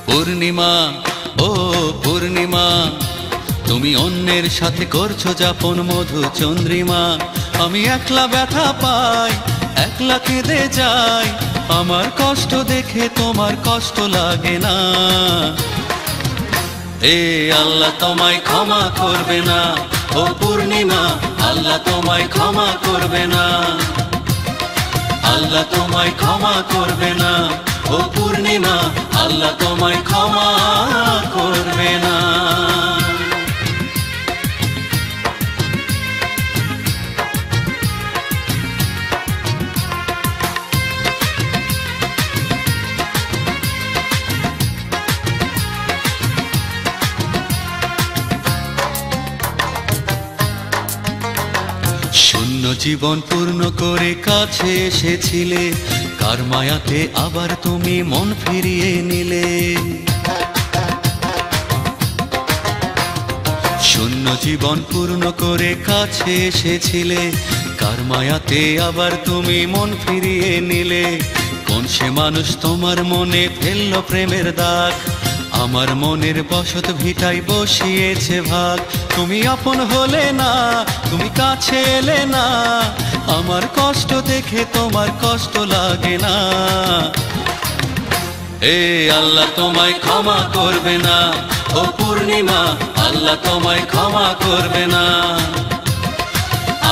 পূর্ণিমা ও পূর্ণিমা, তুমি অন্যের সাথে করছো যাপন মধু চন্দ্রিমা। আমি একলা ব্যথা পাই, একলা কেঁদে যাই, আমার কষ্ট দেখে তোমার কষ্ট লাগে না। এ আল্লাহ তোমায় ক্ষমা করবে না, ও পূর্ণিমা আল্লাহ তোমায় ক্ষমা করবে না। আল্লাহ তোমায় ক্ষমা করবে না, ও পূর্ণিমা আল্লাহ তোমায় ক্ষমা করবে না। শূন্য জীবন পূর্ণ করে কাছে এসেছিলে, কার মায়াতে আবার তুমি মন ফিরিয়ে নিলে। শূন্য জীবন পূর্ণ করে কাছে এসেছিলে, কার মায়াতে আবার তুমি মন ফিরিয়ে নিলে। কোন সে মানুষ তোমার মনে ফেললো প্রেমের দাগ, আমার মনের বসত ভিটায় বসিয়েছে ভাগ। তুমি আপন হলে না, তুমি কাছে এলে না, আমার কষ্ট দেখে তোমার কষ্ট লাগে না। এ আল্লাহ তোমায় ক্ষমা করবে না, ও পূর্ণিমা আল্লাহ তোমায় ক্ষমা করবে না।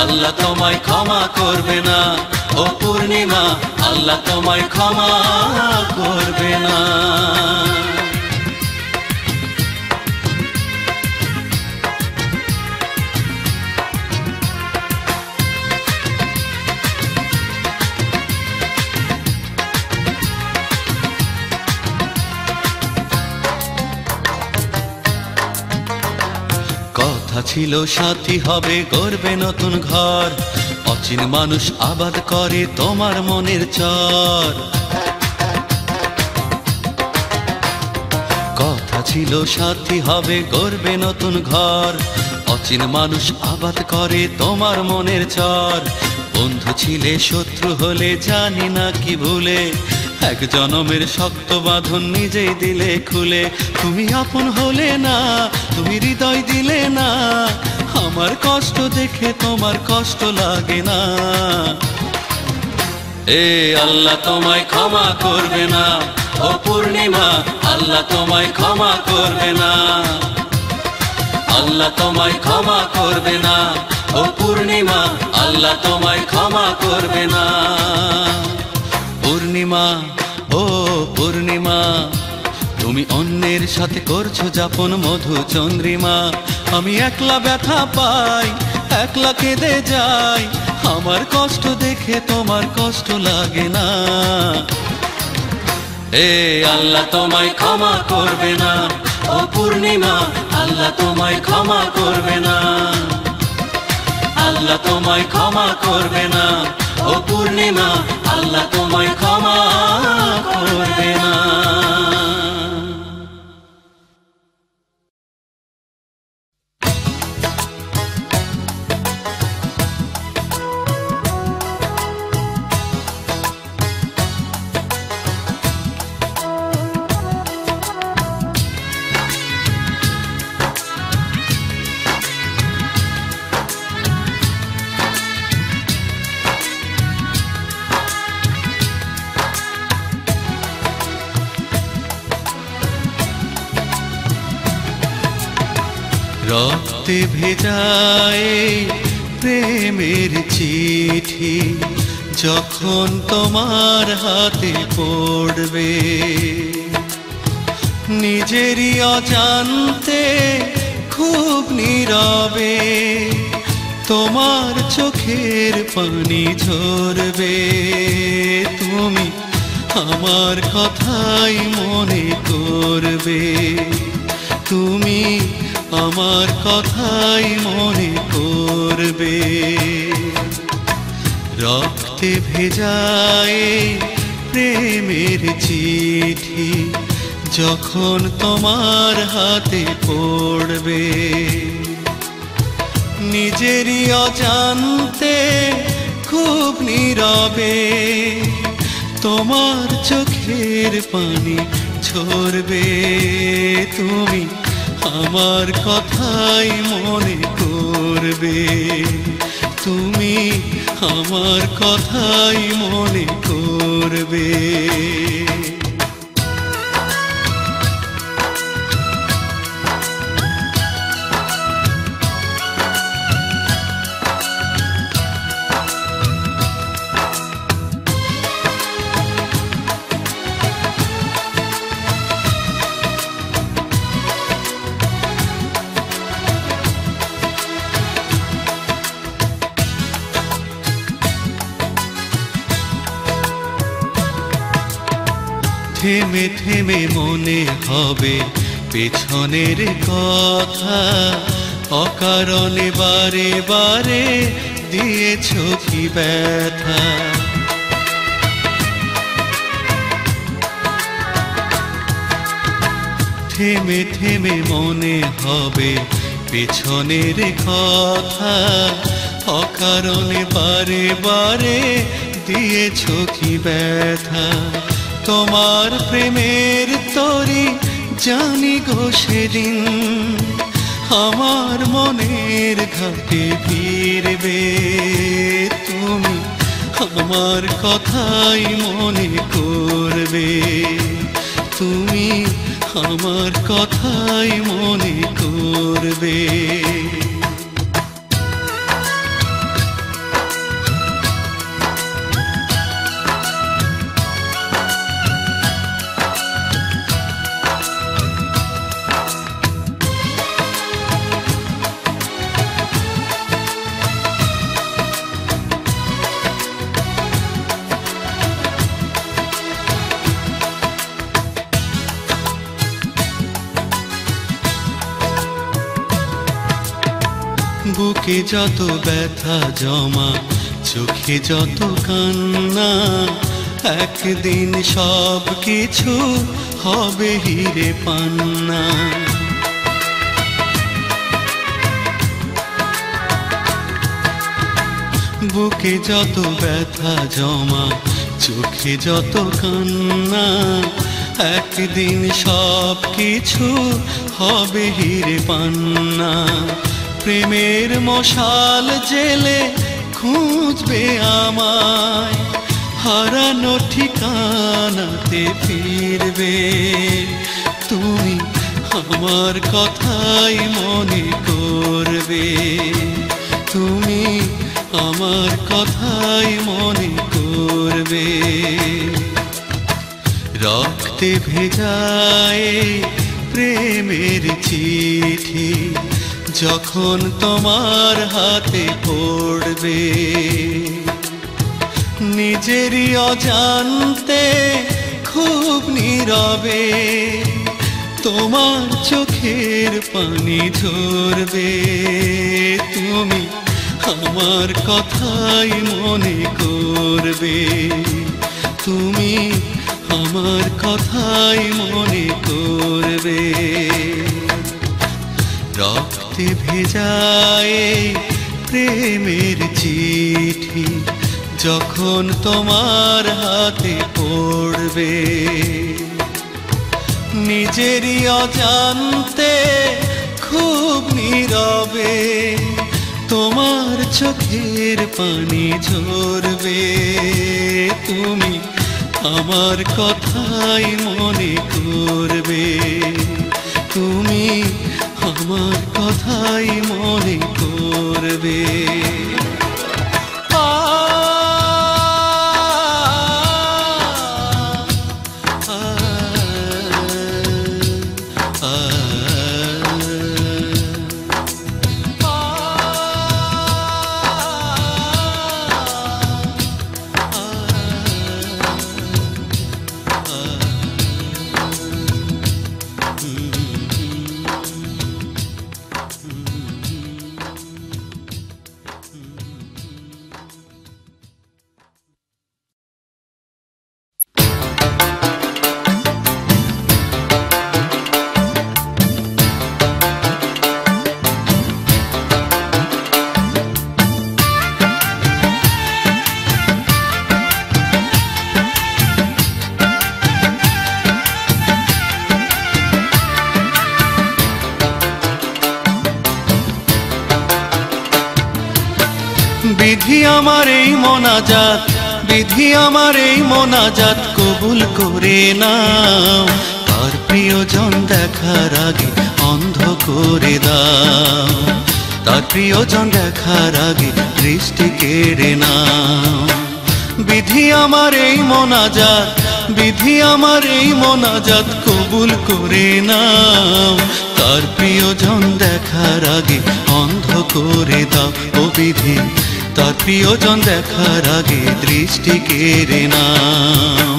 আল্লাহ তোমায় ক্ষমা করবে না, ও পূর্ণিমা আল্লাহ তোমায় ক্ষমা করবে না। কথা ছিল সাথী হবে, গড়বে নতুন ঘর, অচিন মানুষ আবাদ করে তোমার মনের চর। কথা ছিল সাথী হবে, গড়বে নতুন ঘর, অচিন মানুষ আবাদ করে তোমার মনের চর। বন্ধু ছিলে শত্রু হলে জানি না কি ভুলে, এক জনমের শক্ত বাঁধন নিজেই দিলে খুলে। তুমি আপন হলে না, তুমি হৃদয় দিলে না, আমার কষ্ট দেখে তোমার কষ্ট লাগে না। এ আল্লাহ তোমায় ক্ষমা করবে না, ও পূর্ণিমা আল্লাহ তোমায় ক্ষমা করবে না। আল্লাহ তোমায় ক্ষমা করবে না, ও পূর্ণিমা আল্লাহ তোমায় ক্ষমা করবে না। পূর্ণিমা ও পূর্ণিমা, তুমি অন্যের সাথে করছো যাপন মধু চন্দ্রিমা। আমি একলা ব্যথা পাই, একলা কেঁদে যাই, আমার কষ্ট দেখে তোমার কষ্ট লাগে না। এ আল্লাহ তোমায় ক্ষমা করবে না, ও পূর্ণিমা আল্লাহ তোমায় ক্ষমা করবে না। আল্লাহ তোমায় ক্ষমা করবে না, ও পূর্ণিমা আল্লাহ তোমায় ক্ষমা করবে না। রক্তে ভেজায় প্রেমের চিঠি যখন তোমার হাতে পড়বে, নিজেরই অজান্তে খুব নীরবে তোমার চোখের পানি ঝরবে। তুমি আমার কথাই মনে করবে, তুমি আমার কথাই মনে করবে। রক্তে ভেজায় প্রেমের চিঠি যখন তোমার হাতে পড়বে, নিজেরই অজান্তে খুব নীরবে তোমার চোখের পানি ঝরবে, তুমি আমার কথাই মনে করবে, তুমি আমার কথাই মনে করবে। থেমে থেমে মনে হবে পেছনের কথা, অকারণে বারে বারে দিয়েছ কি ব্যথা। থেমে থেমে মনে হবে পেছনের কথা, অকারণে বারে বারে দিয়েছ কি ব্যথা। তোমার প্রেমের তরি জানি গো সেদিন আমার মনের ঘাটে ফিরবে, তুমি আমার কথাই মনে করবে, তুমি আমার কথাই মনে করবে। বুকে যত ব্যথা জমা, চোখে যত কান্না, একদিন সব কিছু হবে হিরে পান্না। বুকে যত ব্যথা জমা, চোখে যত কান্না, একদিন সব কিছু হবে হিরে পান্না। প্রেমের মশাল জেলে খুঁজবে আমায়, হারানো ঠিকানাতে ফিরবে, তুমি আমার কথাই মনে করবে, তুমি আমার কথাই মনে করবে। রক্তে ভেজায় প্রেমের চিঠি যখন তোমার হাতে পড়বে, নিজেরই অজান্তে খুব নীরবে তোমার চোখের পানি ঝরবে, তুমি আমার কথাই মনে করবে, তুমি আমার কথাই মনে করবে। রক্তে ভেজায় প্রেমের চিঠি যখন তোমার হাতে পড়বে, নিজেরই অজান্তে খুব নীরবে তোমার চোখের পানি ঝরবে, তুমি আমার কথাই মনে করবে, তুমি আমার কথাই মনে করবে। আমার এই মোনাজাত, বিধি আমার এই মোনাজাত কবুল করে নাও। তার প্রিয়জন দেখার আগে অন্ধ করে দাও, তার প্রিয়জন দেখার আগে দৃষ্টি কেড়ে নাও। বিধি আমার এই মোনাজাত, বিধি আমার এই মোনাজাত কবুল করে নাও। তার প্রিয়জন দেখার আগে অন্ধ করে দাও ও বিধি, তার প্রিয়জন দেখার আগে দৃষ্টি কেড়ে নাও।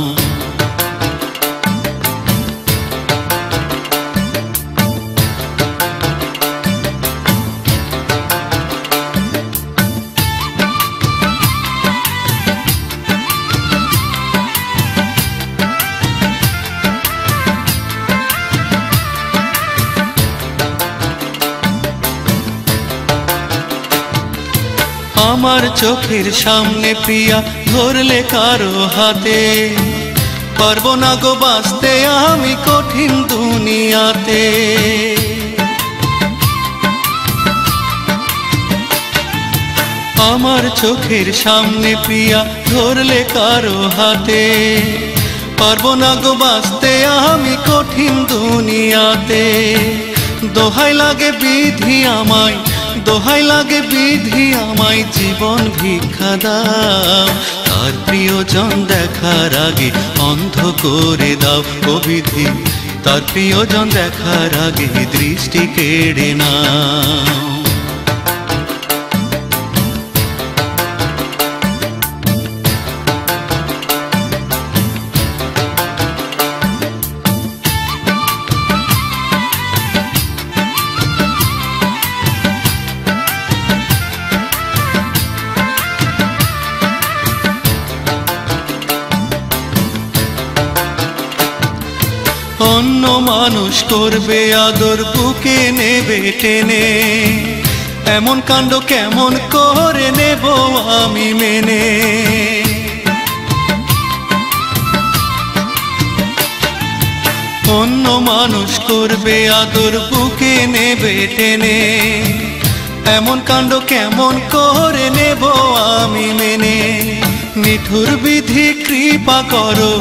আমার চোখের সামনে প্রিয়া ধরলে কারো হাতে, পারবো না গো বাঁচতে আমি কঠিন দুনিয়াতে। আমার চোখের সামনে প্রিয়া ধরলে কারো হাতে, পারবো না গো বাঁচতে আমি কঠিন দুনিয়াতে। দোহাই লাগে বিধি আমায়, দোহাই লাগে বিধি আমায় জীবন ভিক্ষা দাও। তার প্রিয়জন দেখার আগে অন্ধ করে দাও ও বিধি, তার প্রিয়জন দেখার আগে দৃষ্টি কেড়ে নাও। অন্য মানুষ করবে আদর বুকে নেবে টেনে, এমন কাণ্ড কেমন করে নেব আমি মেনে। অন্য মানুষ করবে আদর বুকে নেবে টেনে, এমন কাণ্ড কেমন করে নেব আমি মেনে। নিঠুর বিধি কৃপা করো,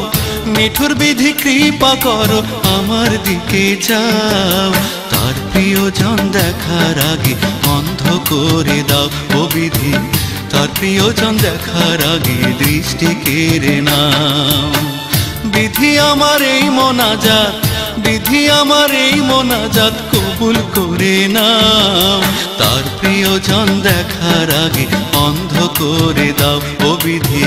নিঠুর বিধি কৃপা করো আমার দিকে যাও। তার প্রিয়জন দেখার আগে অন্ধ করে দাও ও বিধি, তার প্রিয়জন দেখার আগে দৃষ্টি কেড়ে নাও। বিধি আমার এই মোনাজাত, বিধি আমার এই মোনাজাত কবুল করে নাও। তার প্রিয়জন দেখার আগে অন্ধ করে দাও ও বিধি,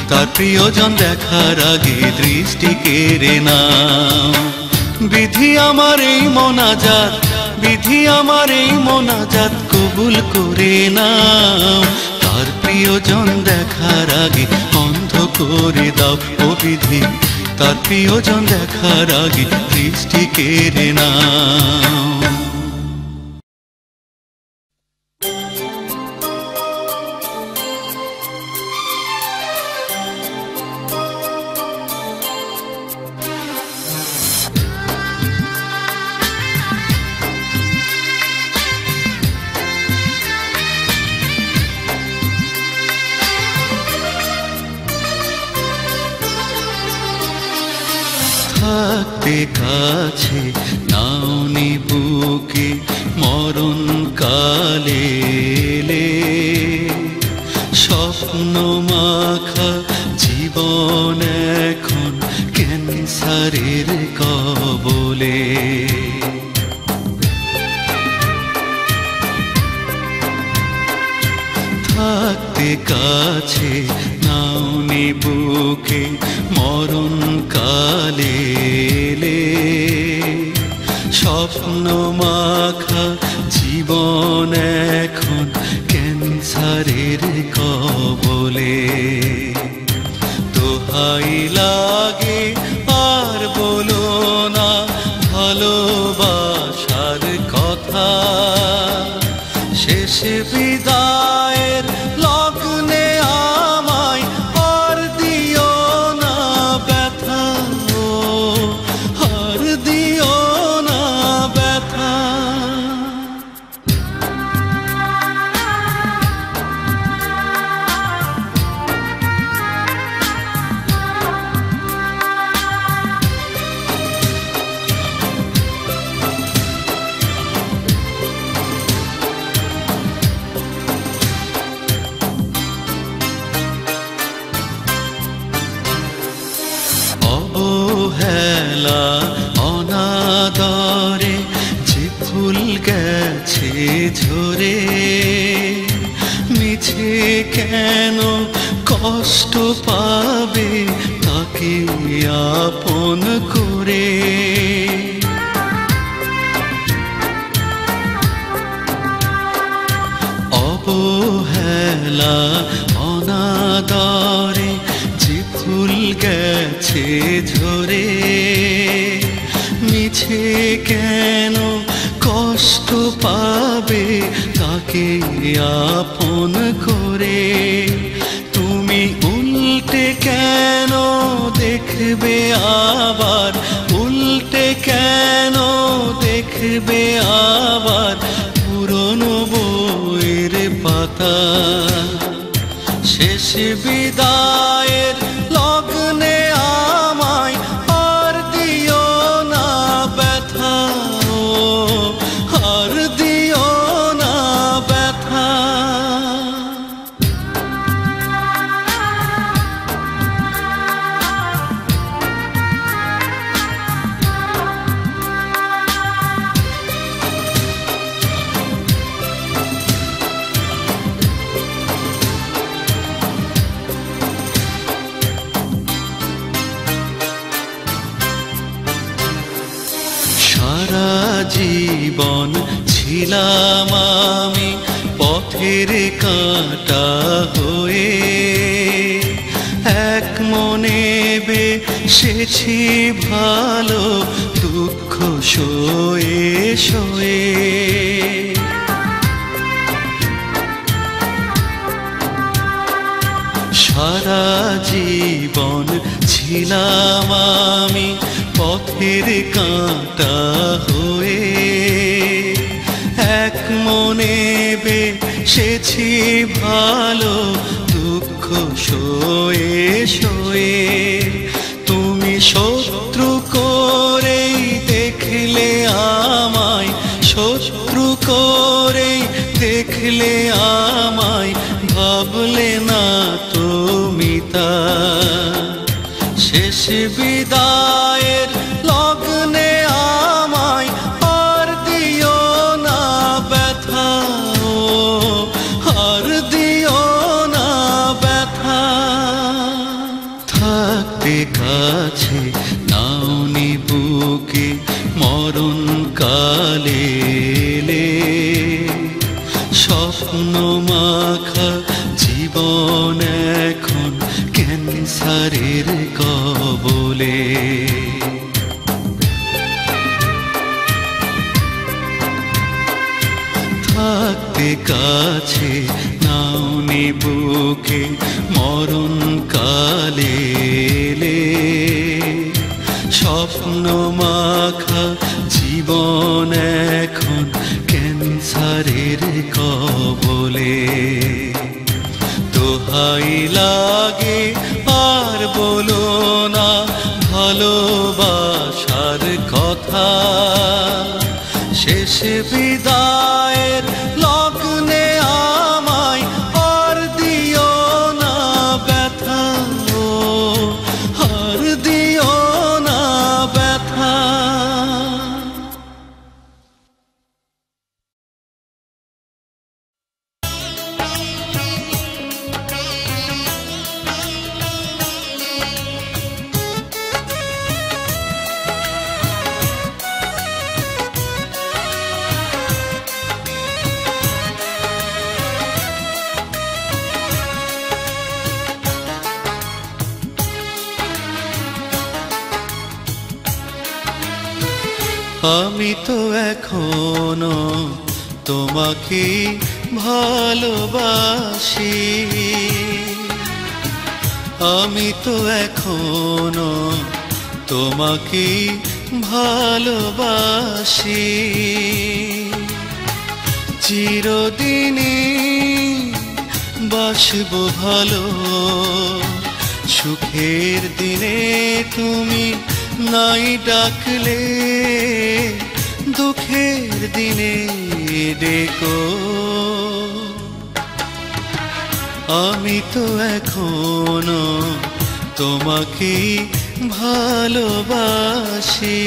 তার প্রিয়জন দেখার আগে দৃষ্টি কেড়ে নাও। বিধি আমার এই মোনাজাত, বিধি আমার এই মোনাজাত কবুল করে নাও। তার প্রিয়জন দেখার আগে অন্ধ করে দাও ও বিধি, তার প্রিয়জন দেখার আগে দৃষ্টি কেড়ে নাও। থাকতে কাছে নাওনি বুকে মরণ কালে, স্বপ্ন মাখা জীবন এখন ক্যান্সারের কবলে। থাকতে কাছে নাওনি বুকে মরণ কালে, স্বপ্ন মাখা জীবন এখন ক্যান্সারের কবলে। দোহাই লাগে আর বলো না ভালোবাসার কথা, শেষে বিদায়ের লগ্নে আমায় আর দিও না ব্যথা, আর দিও না ব্যথা। কেন কষ্ট পাবে তাকে আপন করে। অবহেলা অনাদরে যে ফুল গেছে ঝরে, মিছে কেন কষ্ট পাবে তাকে আপন করে। তুমি উল্টে কেন দেখবে আবার, উল্টে কেন দেখবে আবার পুরনো বইয়ের পাতা। শেষ বিদায়ের লগ্নে আমায় আর দিও না ব্যথা, আর দিও না ব্যথা। সারা জীবন ছিলাম আমি পথের কাঁটা হয়ে, এক মনে বেসেছি ভালো দুঃখ সয়ে সয়ে। সারা জীবন ছিলাম আমি পথের কাঁটা হয়ে, এক মনে বেসেছি ভালো দুঃখ সয়ে সয়ে। তুমি শত্রু করেই দেখলে আমায়, শত্রু করেই দেখলে আমায়, ভাবলে না তুমি তা। শেষ বিদায়ের লগ্নে আমায় আর দিও না ব্যথা, আর দিও না ব্যথা। থাকতে কাছে নাওনি বুকে মরণ কালে, স্বপ্ন মাখা জীবন এখন ক্যান্সারের কবলে। থাকতে কাছে নাওনি বুকে মরণ কালে, স্বপ্ন মাখা জীবন এখন ক্যান্সারের কবলে। দোহাই লাগে আর বলো না ভালোবাসার কথা, শেষ বিদায়ের লগ্নে আমায় আর দিও না ব্যথা, আর দিও না ব্যথা। আমি তো এখনো তোমাকে ভালোবাসি, আমি তো এখনো তোমাকে ভালোবাসি। চিরদিনই বাসবো ভালো, সুখের দিনে তুমি নাই ডাকলে, দুঃখের দিনে ডেকো। আমি তো এখনো তোমাকে ভালোবাসি।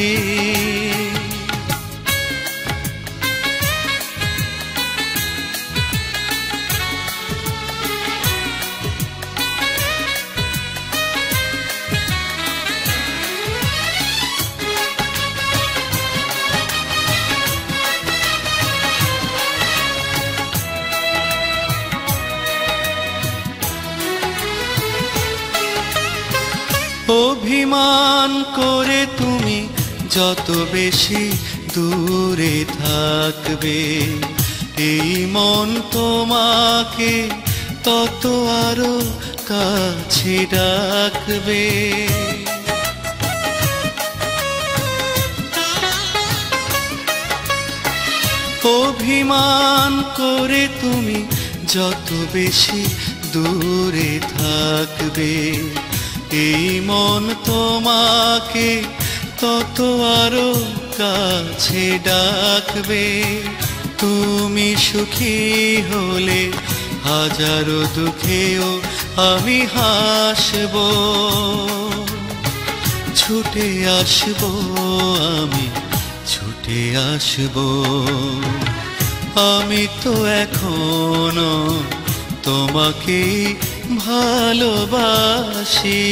অভিমান করে তুমি যত বেশি দূরে থাকবে, এই মন তোমাকে তত আরো কাছে ডাকবে। অভিমান করে তুমি যত বেশি দূরে থাকবে, এই মন তোমাকে তত আরো কাছে ডাকবে। তুমি সুখী হলে হাজারো দুঃখেও আমি হাসব, ছুটে আসব, আমি ছুটে আসব। আমি তো এখনো তোমাকে ভালোবাসি।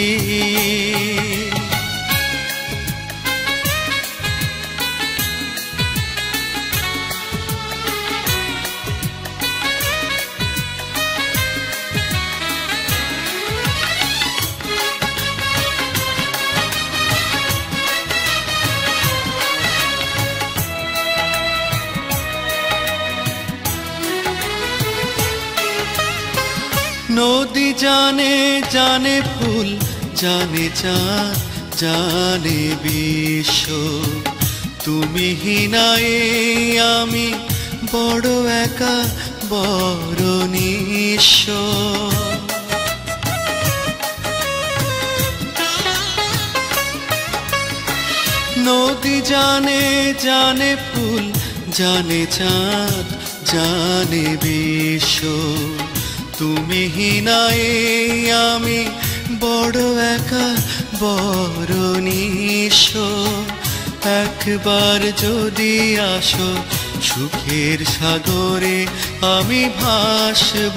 নদী জানে জানে ফুল, জানে চাঁদ, জানে বিশ্ব, তুমি হিনায় আমি বড় একা, বড় নিঃস্ব। নদী জানে জানে ফুল, জানে চাঁদ, জানে বিশ্ব, তুমি হিনায় আমি বড় একা, বড় নিঃস্ব। একবার যদি আসো সুখের সাগরে আমি ভাসব,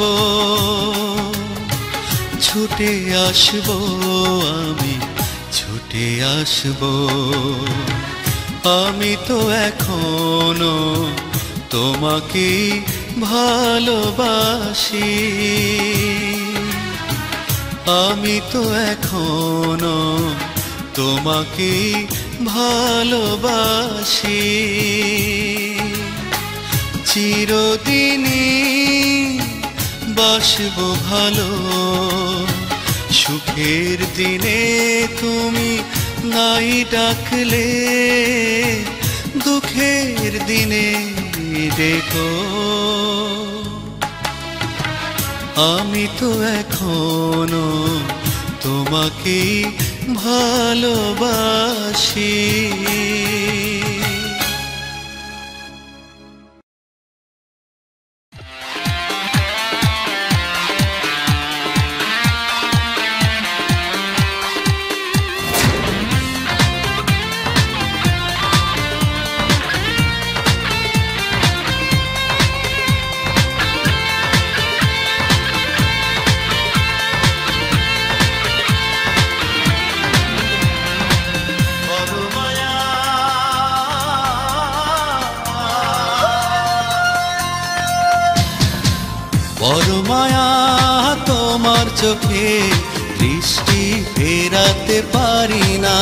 ছুটে আসব, আমি ছুটে আসব। আমি তো এখনো তোমাকে ভালোবাসি, আমি তো এখনো তোমাকে ভালোবাসি। চিরদিনই বাসব ভালো, সুখের দিনে তুমি নাই ডাকলে, দুঃখের দিনে দেখো। আমি তো এখনো তোমাকে ভালোবাসি। বড় মায়া তোমার চোখে দৃষ্টি ফেরাতে পারি না,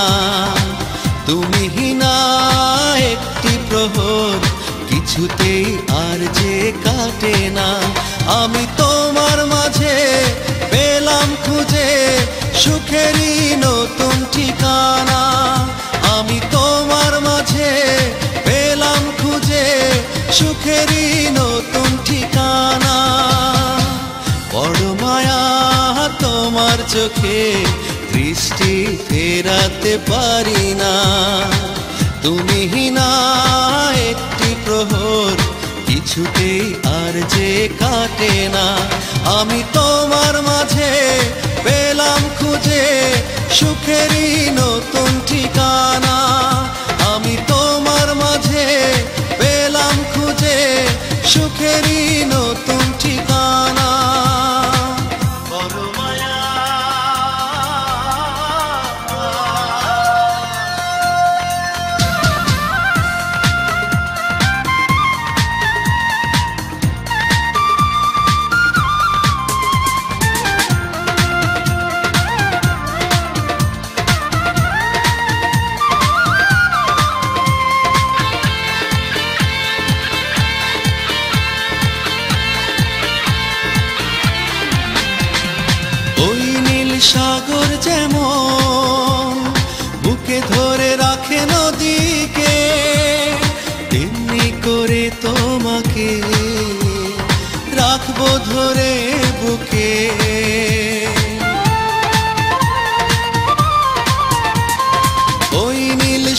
তুমি হিনা একটি প্রহর কিছুতেই আর যে কাটে না। আমি তোমার মাঝে পেলাম খুঁজে সুখেরই নতুন ঠিকানা, আমি তোমার মাঝে পেলাম খুঁজে সুখেরই নতুন ঠিকানা। বড় মায়া তোমার চোখে দৃষ্টি ফেরাতে পারি না, তুমি হিনা একটি প্রহর কিছুতেই আর যে কাটে না। আমি তোমার মাঝে পেলাম খুঁজে সুখেরই নতুন ঠিকানা, আমি তোমার মাঝে পেলাম খুঁজে সুখেরই নতুন ঠিকানা। বড় মায়া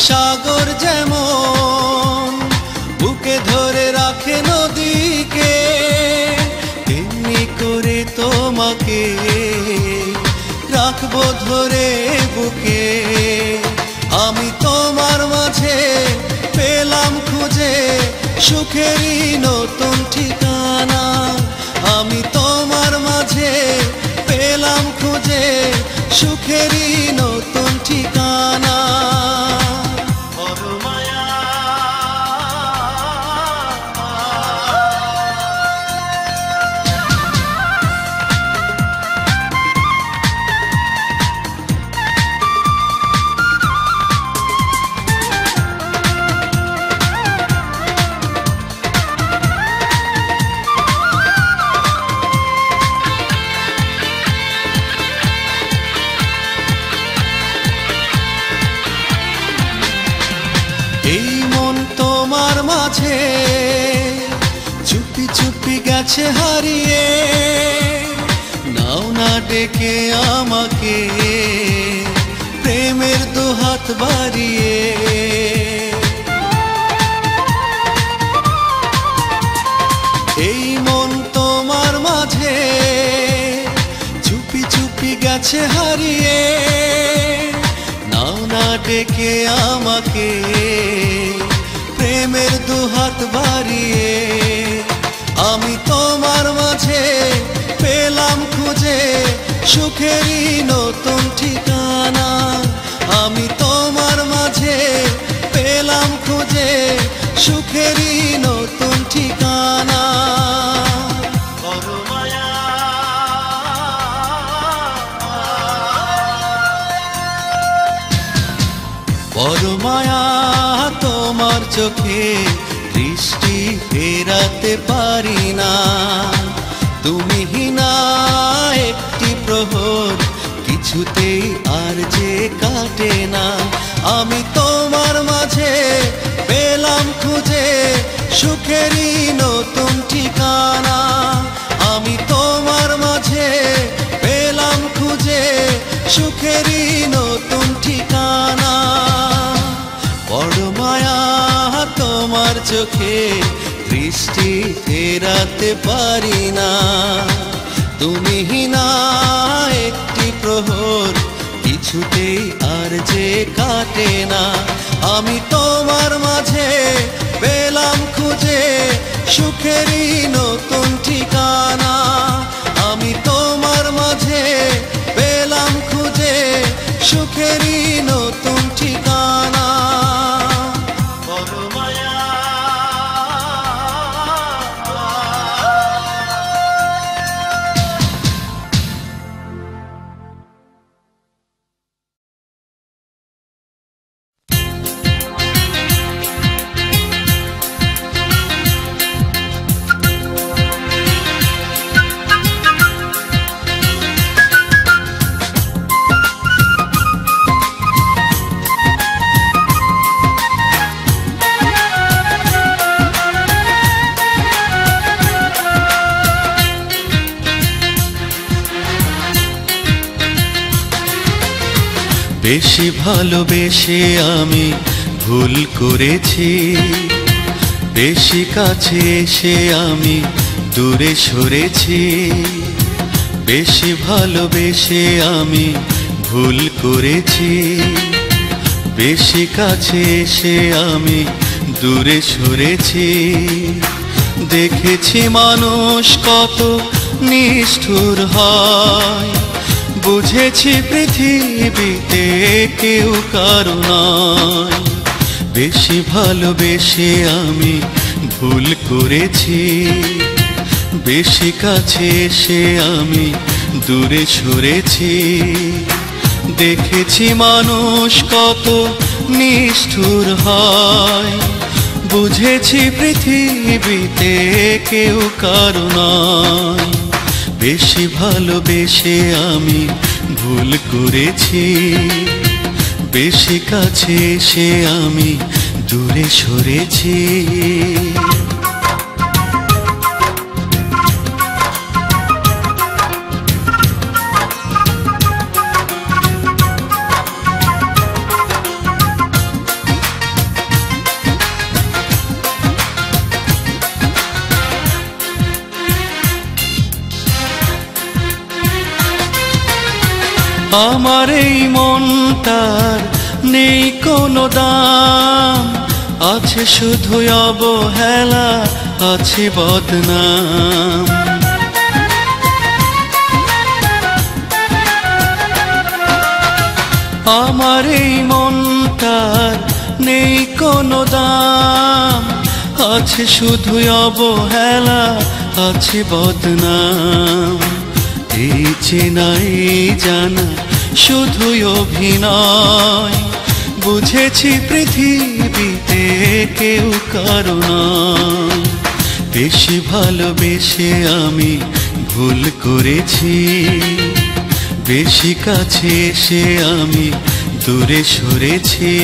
সাগর যেমন বুকে ধরে রাখে নদীকে, তেমনি করে তোমাকে রাখবো ধরে বুকে। আমি তোমার মাঝে পেলাম খুঁজে সুখেরই নতুন ঠিকানা। আমি তোমার মাঝে পেলাম খুঁজে সুখেরই নতুন ঠিকানা। এই মন তোমার মাঝে চুপি চুপি গেছে হারিয়ে, নাও না ডেকে আমাকে প্রেমের দুহাত বাড়িয়ে। এই মন তোমার মাঝে চুপি চুপি গেছে হারিয়ে, নাও না ডেকে আমাকে প্রেমের দুহাত বাড়িয়ে। আমি তোমার মাঝে পেলাম খুঁজে সুখেরই নতুন ঠিকানা। আমি তোমার মাঝে পেলাম খুঁজে সুখেরই নতুন ঠিকানা। বড় মায়া তোমার চোখে দৃষ্টি ফেরাতে পারি না। তুমি হিনা একটি প্রহর কিছুতেই আর যে কাটে না। আমি তোমার মাঝে পেলাম খুঁজে সুখেরই নতুন ঠিকানা। আমি তোমার মাঝে পেলাম খুঁজে সুখেরই নতুন ঠিকানা। বড় মায়া তোমার চোখে দৃষ্টি ফেরাতে পারি না। তুমি হিনা একটি প্রহর কিছুতেই আর যে কাটে না। আমি তোমার মাঝে পেলাম খুঁজে সুখেরই নতুন ঠিকানা। আমি তোমার মাঝে পেলাম খুঁজে সুখেরই নতুন ঠিকানা। বেশি ভালোবেসে আমি ভুল করেছি, বেশি কাছে এসে আমি দূরে সরেছি। বেশি ভালোবেসে আমি ভুল করেছি, বেশি কাছে এসে আমি দূরে সরেছি। দেখেছি মানুষ কত নিষ্ঠুর হয়, বুঝেছি পৃথিবীতে কেউ কারো নয়। বেশি ভালোবেসে আমি ভুল করেছি, বেশি কাছে এসে আমি দূরে সরেছি। দেখেছি মানুষ কত নিষ্ঠুর হয়, বুঝেছি পৃথিবীতে কেউ কারো নয়। বেশি ভালোবেসে আমি ভুল করেছি, বেশি কাছে এসে আমি দূরে সরেছি। আমার এই মনটার নেই কোনো দাম, আছে শুধু অবহেলা, আছে বদনাম। আমার এই মনটার নেই কোনো দাম, আছে শুধু অবহেলা, আছে বদনাম। এই চেনা এই জানা শুধুই অভিনয়, বুঝেছি পৃথিবীতে কেউ কারো নয়। বেশি ভালোবেসে আমি ভুল করেছি, বেশি কাছে এসে আমি দূরে সরেছি।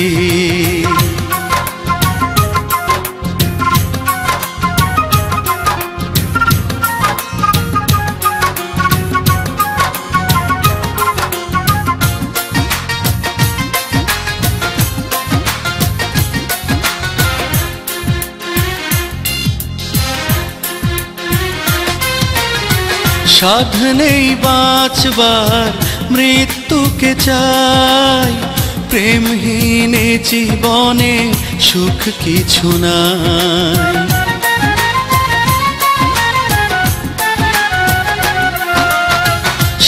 সাধ নেই বাঁচবার, মৃত্যুকে চাই, প্রেমহীন জীবনে সুখ কিছু নাই।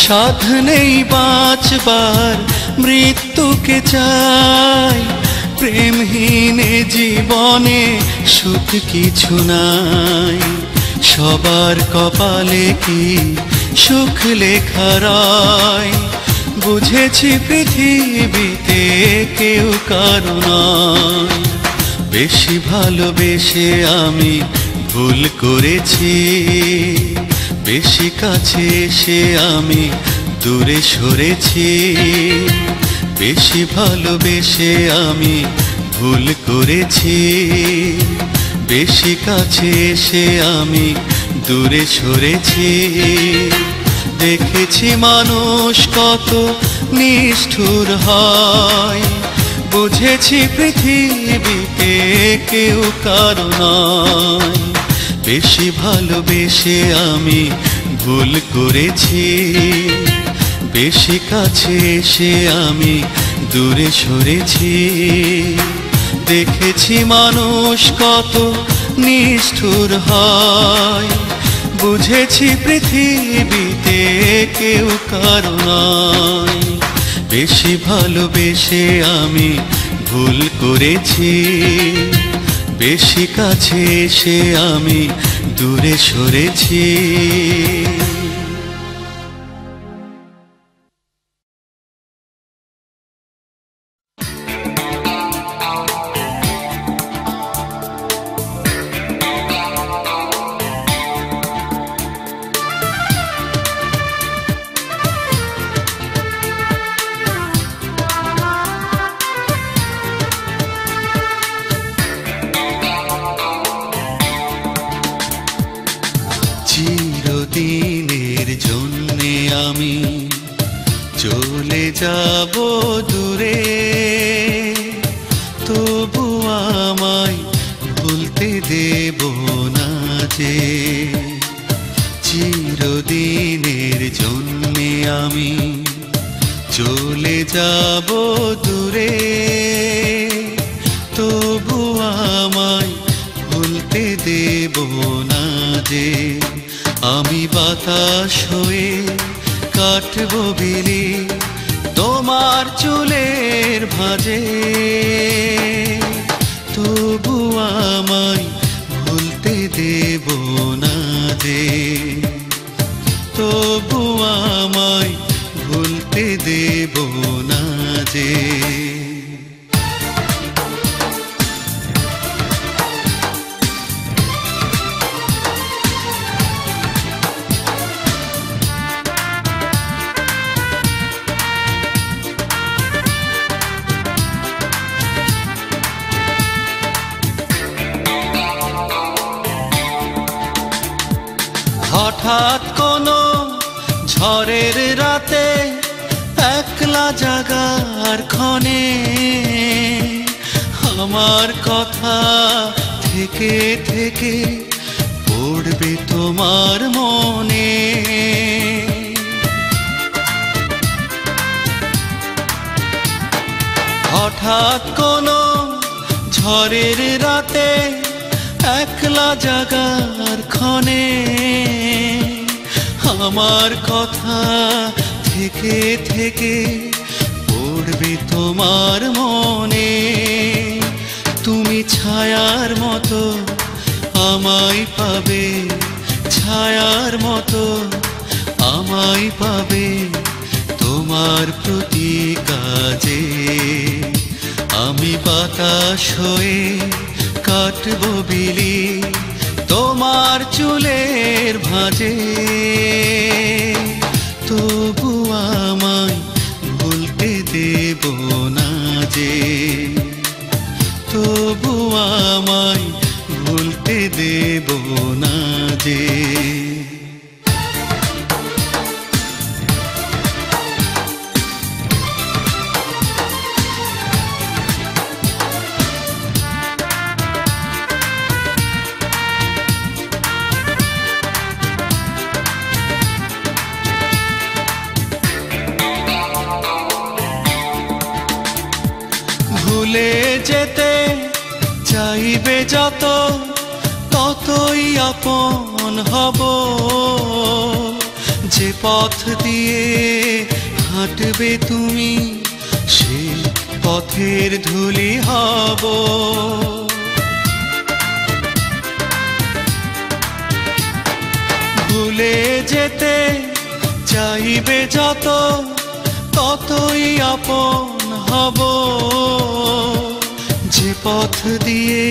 সাধ নেই বাঁচবার, মৃত্যুকে চাই, প্রেমহীন জীবনে সুখ কিছু নাই। সবার কপালে কি সুখ লেখা রয়, বুঝেছি পৃথিবীতে কেউ কারো নয়। বেশি ভালোবেসে আমি ভুল করেছি, বেশি কাছে এসে আমি দূরে সরেছি। বেশি ভালোবেসে আমি ভুল করেছি, বেশি কাছে এসে আমি দূরে সরেছি। দেখেছি মানুষ কত নিষ্ঠুর হয়, বুঝেছি পৃথিবীতে কেউ কারো নয়। বেশি ভালোবেসে আমি ভুল করেছি, বেশি কাছে এসে আমি দূরে সরেছি। দেখেছি মানুষ কত নিষ্ঠুর হয়, বুঝেছি পৃথিবীতে কেউ কারো নয়। বেশি ভালোবেসে আমি ভুল করেছি, বেশি কাছে এসে আমি দূরে সরেছি। চিরদিনের জন্যে আমি চলে যাব দূরে, তবু আমায় ভুলতে দেব না যে। চিরদিনের জন্যে আমি চলে যাব দূরে, তবু আমায় ভুলতে দেব না যে। আমি বাতাস হয়ে কাটবো বিলি তোমার চুলের ভাঁজে, তবু আমায় ভুলতে দেব না যে। তবু আমায় ভুলতে দেব না যে। হঠাৎ কোনো ঝড়ের রাতে একলা জাগার ক্ষণে আমার কথা থেকে থেকে পড়বে তোমার মনে। হঠাৎ কোনো ঝড়ের রাতে একলা জাগার ক্ষণে আমার কথা থেকে থেকে পড়বে তোমার মনে। তুমি ছায়ার মতো আমায় পাবে, ছায়ার মতো আমায় পাবে তোমার প্রতি কাজে। আমি বাতাস হয়ে কাটবো বিলি তোমার চুলের ভাঁজে। তবু আমায় ভুলতে দেব না যে, তবু আমায় ভুলতে দেব না যে। ভুলে যেতে চাইবে যত, ততই আপন হব। যে পথ দিয়ে হাঁটবে তুমি, সে পথের ধুলি হব। ভুলে যেতে চাইবে যত, ততই আপন হব। যে পথ দিয়ে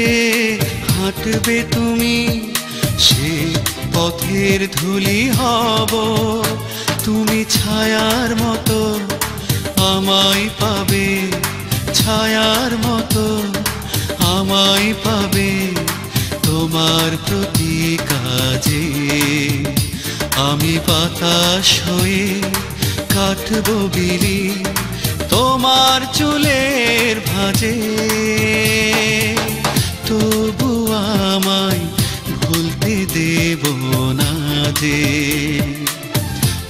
হাঁটবে তুমি, সে পথের ধুলি হব। তুমি ছায়ার মতো আমায় পাবে, ছায়ার মতো আমায় পাবে তোমার প্রতি কাজে। আমি বাতাস হয়ে কাটবো বিলি তোমার চুলের ভাঁজে। তবু আমায় ভুলতে দেব না যে,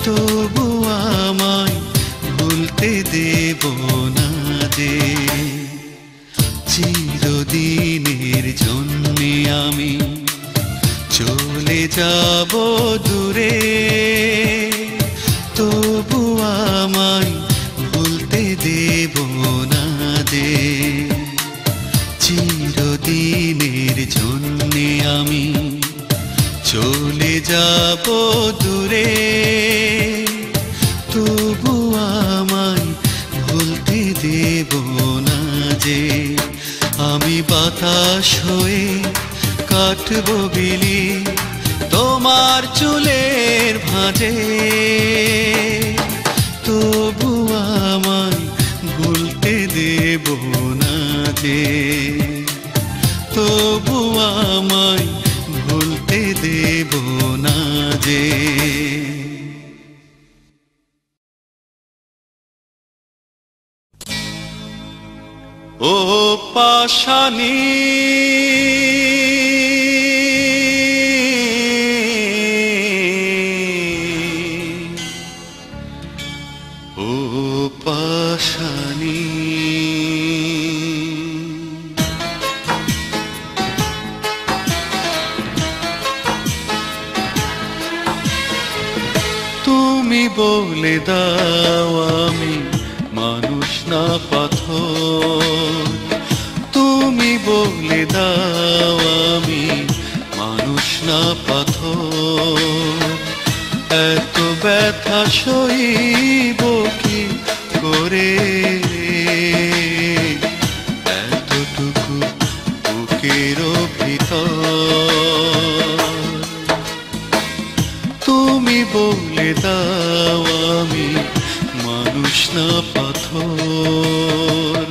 তবু আমায় ভুলতে দেব না যে। চিরদিনের জন্যে আমি চলে যাব দূরে, তবু আমায় ভুলতে দেব না যে। চিরদিনের জন্যে আমি চলে যাব দূরে, তবু আমায় ভুলতে দেব না যে। আমি বাতাস হয়ে কাটবো বিলি তোমার চুলের ভাঁজে। তবু আমায় ভুলতে দেব না যে, তবু আমায় ভুলতে দেব না যে। ও পাশানি ও পাশানি তুমি বলে দাও আমি মানুষ না পাথর। তুমি বলে দাও আমি মানুষ না পাথর। এত ব্যথা সইব কি করে, এতটুকু বুকের ভিতর। তুমি বলে দাও আমি মানুষ না পাথর।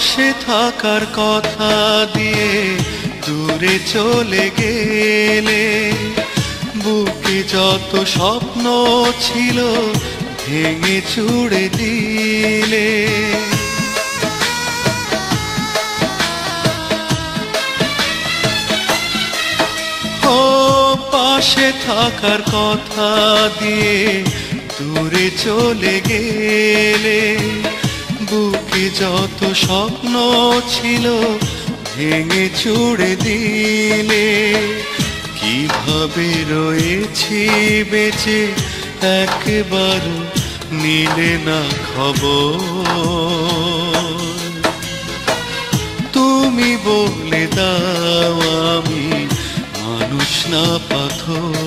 পাশে থাকার কথা দিয়ে দূরে চলে গেলে, বুকে যত স্বপ্ন ছিল ভেঙে চুড়ে দিলে। ও পাশে থাকার কথা দিয়ে দূরে চলে গেলে, বুকে যত স্বপ্ন ছিল ভেঙে চুড়ে দিলে। কিভাবে রয়েছি বেঁচে একবার নিলে না খবর। তুমি বলে দাও আমি মানুষ না পাথর।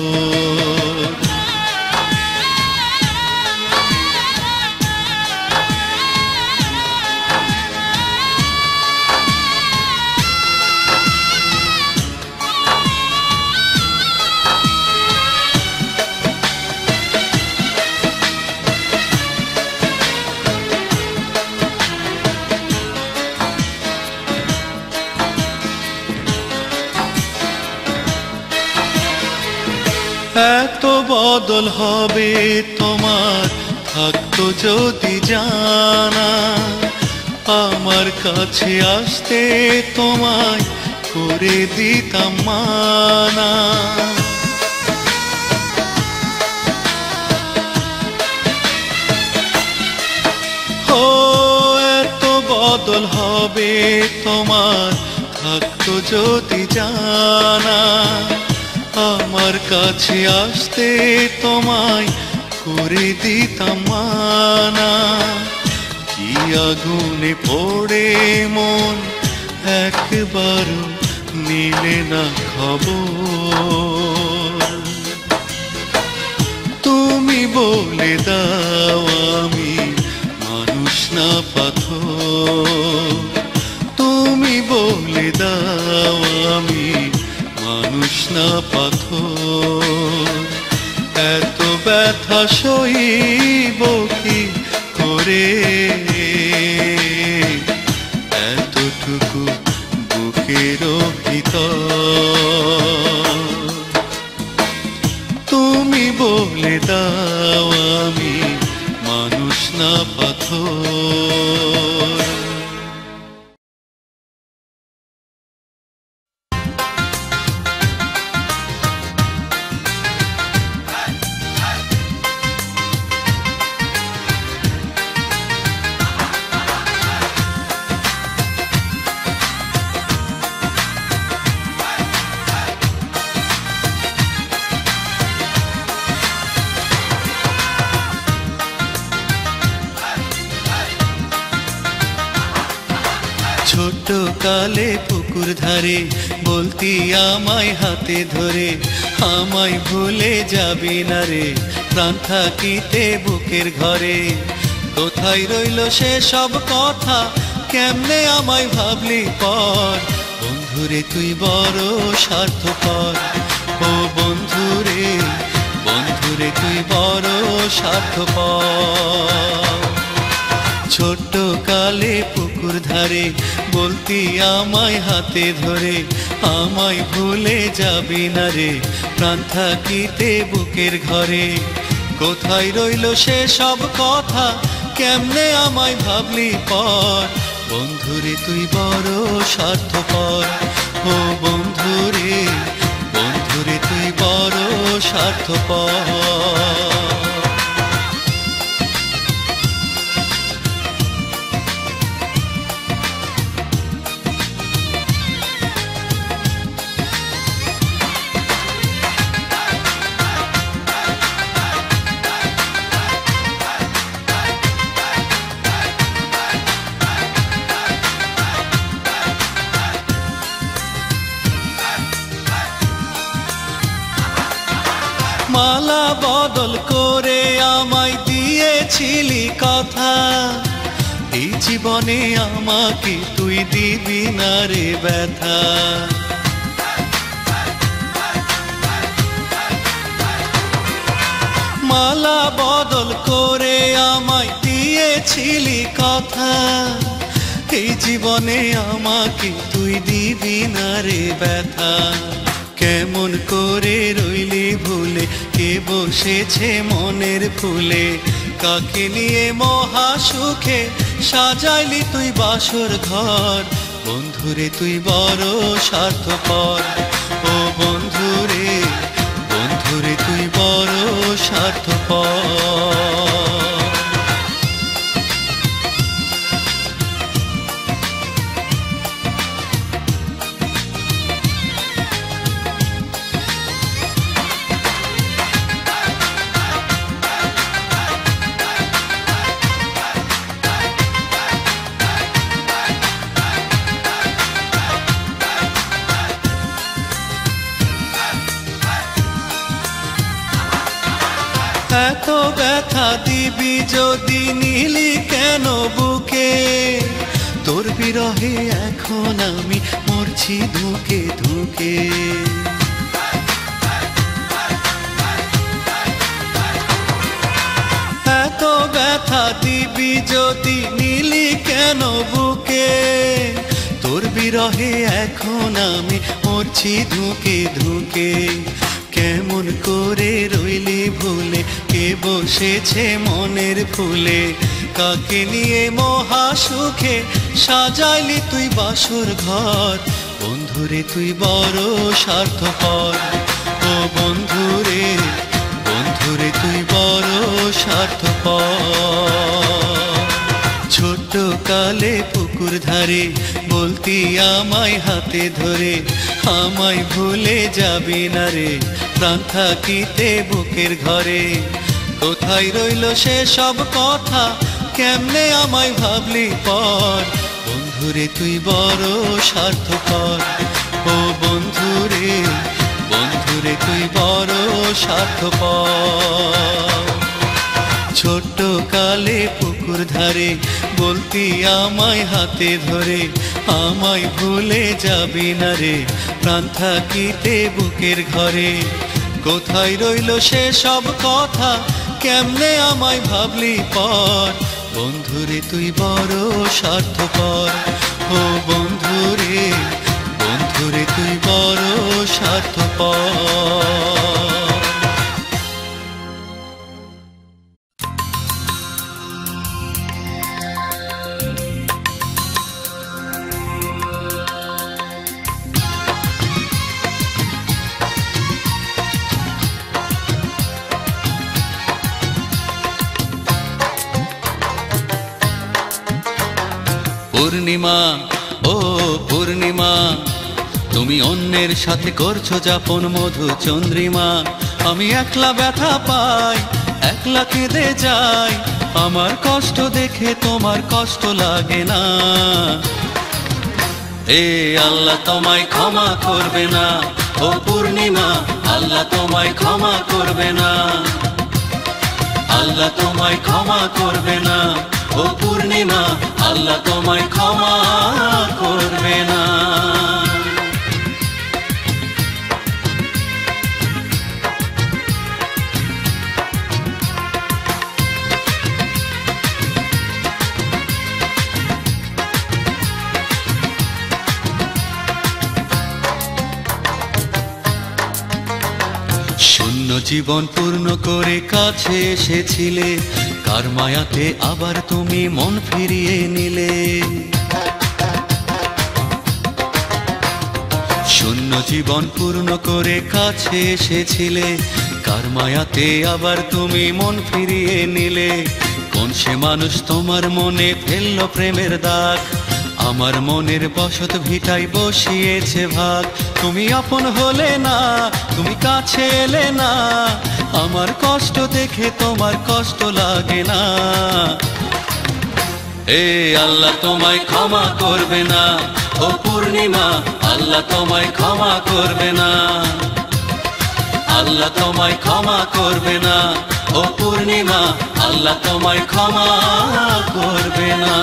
এত বদল হবে তোমার থাকতো যদি জানা, আমার কাছে আসতে তোমায় করে দিতাম মানা। ও এত বদল হবে তোমার থাকতো যদি জানা, আমার কাছে আসতে তোমায় করে দিতাম মানা। কি আগুনে পড়ে মন একবার নিলে না খবর। তুমি বলে দাও আমি মানুষ না পাথর। তুমি বলে দাও আমি মানুষ না পাথর। এত ব্যথা সইব কি করে, এতটুকু বুকের ভিতর। তুমি বলে দাও আমি মানুষ না পাথর। ছোট কালে পুকুর ধারে বলতি আমায় হাতে ধরে, আমায় ভুলে যাবি না রে প্রাণ থাকিতে বুকের ঘরে। কোথায় রইল সে সব কথা, কেমনে আমায় ভাবলি পর। বন্ধুরে তুই বড় স্বার্থপর, ও বন্ধুরে বন্ধুরে তুই বড় স্বার্থপর। ছোট্ট কালে পুকুর ধারে বলতি আমায় হাতে ধরে, আমায় ভুলে যাবি না রে প্রাণ থাকিতে বুকের ঘরে। কোথায় রইল সে সব কথা, কেমনে আমায় ভাবলি পর। বন্ধুরে তুই বড় স্বার্থপর, ও বন্ধুরে বন্ধুরে তুই বড় স্বার্থপর। মালা বদল করে আমায় দিয়েছিলি কথা, এই জীবনে আমাকে তুই দিবি না রে ব্যথা। মালা বদল করে আমায় দিয়েছিলি কথা, এই জীবনে আমাকে তুই দিবি না রে ব্যথা। কেমন করে রইলি ভুলে, কে বসেছে মনের ফুলে, কাকে নিয়ে মহা সুখে সাজাইলি তুই বাসর ঘর। বন্ধুরে তুই বড় স্বার্থপর, ও বন্ধুরে, বন্ধুরে তুই বড় স্বার্থপর। এত ব্যথা দিবি যদি নিলি কেন বুকে, তোর বিরহে এখন আমি মরছি ধুকে ধুকে। এত ব্যথা দিবি যদি নিলি কেন বুকে, তোর বিরহে এখন আমি মরছি ধুকে ধুকে। কেমন করে রইলি ভুলে, কে বসেছে মনের ফুলে, কাকে নিয়ে মহা সুখে সাজাইলি তুই বাসর ঘর। বন্ধুরে তুই বড় স্বার্থপর, ও বন্ধুরে, বন্ধুরে তুই বড় স্বার্থপর। ছোট্ট কালে পুকুর ধারে বলতি আমায় হাতে ধরে, আমায় ভুলে যাবি না রে প্রাণ থাকিতে বুকের ঘরে। কোথায় রইল সে সব কথা, কেমনে আমায় ভাবলি পর। বন্ধুরে তুই বড় স্বার্থপর, ও বন্ধুরে, বন্ধুরে তুই বড় স্বার্থপর। ছোট্ট কালে পুকুর ধারে বলতি আমায় হাতে ধরে, আমায় ভুলে যাবি না রে প্রাণ থাকিতে বুকের ঘরে। কোথায় রইল সে সব কথা, কেমনে আমায় ভাবলি পর। বন্ধুরে তুই বড় স্বার্থপর, ও বন্ধুরে, বন্ধুরে তুই বড় স্বার্থপর। পূর্ণিমা, ও পূর্ণিমা, তুমি অন্যের সাথে করছো যাপন মধু চন্দ্রিমা। আমি একলা ব্যথা পাই, একলা কেঁদে যাই, আমার কষ্ট দেখে তোমার কষ্ট লাগে না। এ আল্লাহ তোমায় ক্ষমা করবে না, ও পূর্ণিমা, আল্লাহ তোমায় ক্ষমা করবে না। আল্লাহ তোমায় ক্ষমা করবে না, ও পূর্ণিমা, আল্লাহ তোমায় ক্ষমা করবে না। শূন্য জীবন পূর্ণ করে কাছে এসেছিলে, কার মায়াতে আবার তুমি মন ফিরিয়ে নিলে। শূন্য জীবন পূর্ণ করে কাছে এসেছিলে, কার মায়াতে আবার তুমি মন ফিরিয়ে নিলে। কোন সে মানুষ তোমার মনে ফেললো প্রেমের দাগ, আমার মনের বসত ভিটায় বসিয়েছে ভাগ। তুমি আপন হলে না, তুমি কাছে এলে না, আমার কষ্ট দেখে তোমার কষ্ট লাগে না। এ আল্লাহ তোমায় ক্ষমা করবে না, ও পূর্ণিমা, আল্লাহ তোমায় ক্ষমা করবে না। আল্লাহ তোমায় ক্ষমা করবে না, ও পূর্ণিমা, আল্লাহ তোমায় ক্ষমা করবে না।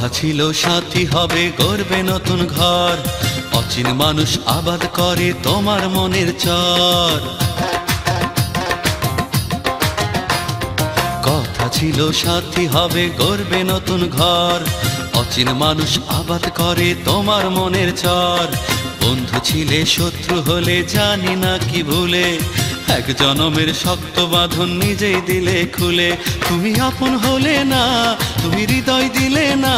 কথা ছিল সাথী হবে গড়বে নতুন ঘর, অচিন মানুষ আবাদ করে তোমার মনের চর। কথা ছিল সাথী হবে গড়বে নতুন ঘর, অচিন মানুষ আবাদ করে তোমার মনের চর। বন্ধু ছিলে শত্রু হলে জানি না কি ভুলে, এক জনমের শক্ত বাঁধন নিজেই দিলে খুলে। তুমি আপন হলে না, তুমি হৃদয় দিলে না,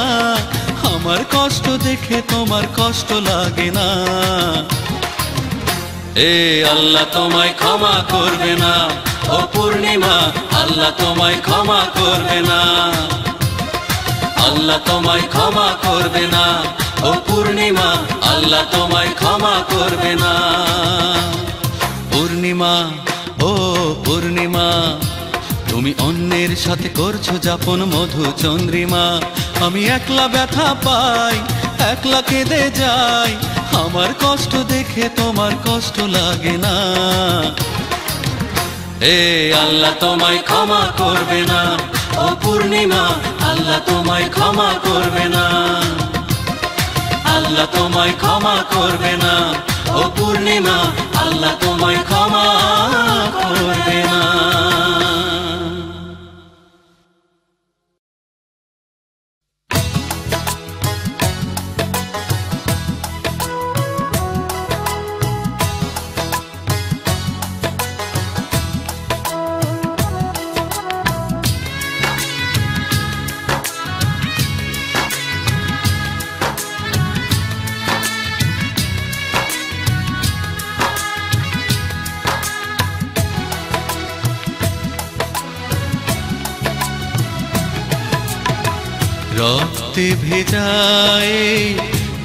আমার কষ্ট দেখে তোমার কষ্ট লাগে না। এ আল্লাহ তোমায় ক্ষমা করবে না, ও পূর্ণিমা আল্লাহ তোমায় ক্ষমা করবে না। আল্লাহ তোমায় ক্ষমা করবে না, ও পূর্ণিমা আল্লাহ তোমায় ক্ষমা করবে না। পূর্ণিমা ও পূর্ণিমা, তুমি অন্যের সাথে করছো যাপন মধু চন্দ্রিমা। আমি একলা ব্যথা পাই, একলা কেঁদে যাই, আমার কষ্ট দেখে তোমার কষ্ট লাগে না। এ আল্লাহ তোমায় ক্ষমা করবে না, ও পূর্ণিমা আল্লাহ তোমায় ক্ষমা করবে না। আল্লাহ তোমায় ক্ষমা করবে না, ও পূর্ণিমা আল্লাহ তোমায় ক্ষমা করবে না। রক্তে ভেজায়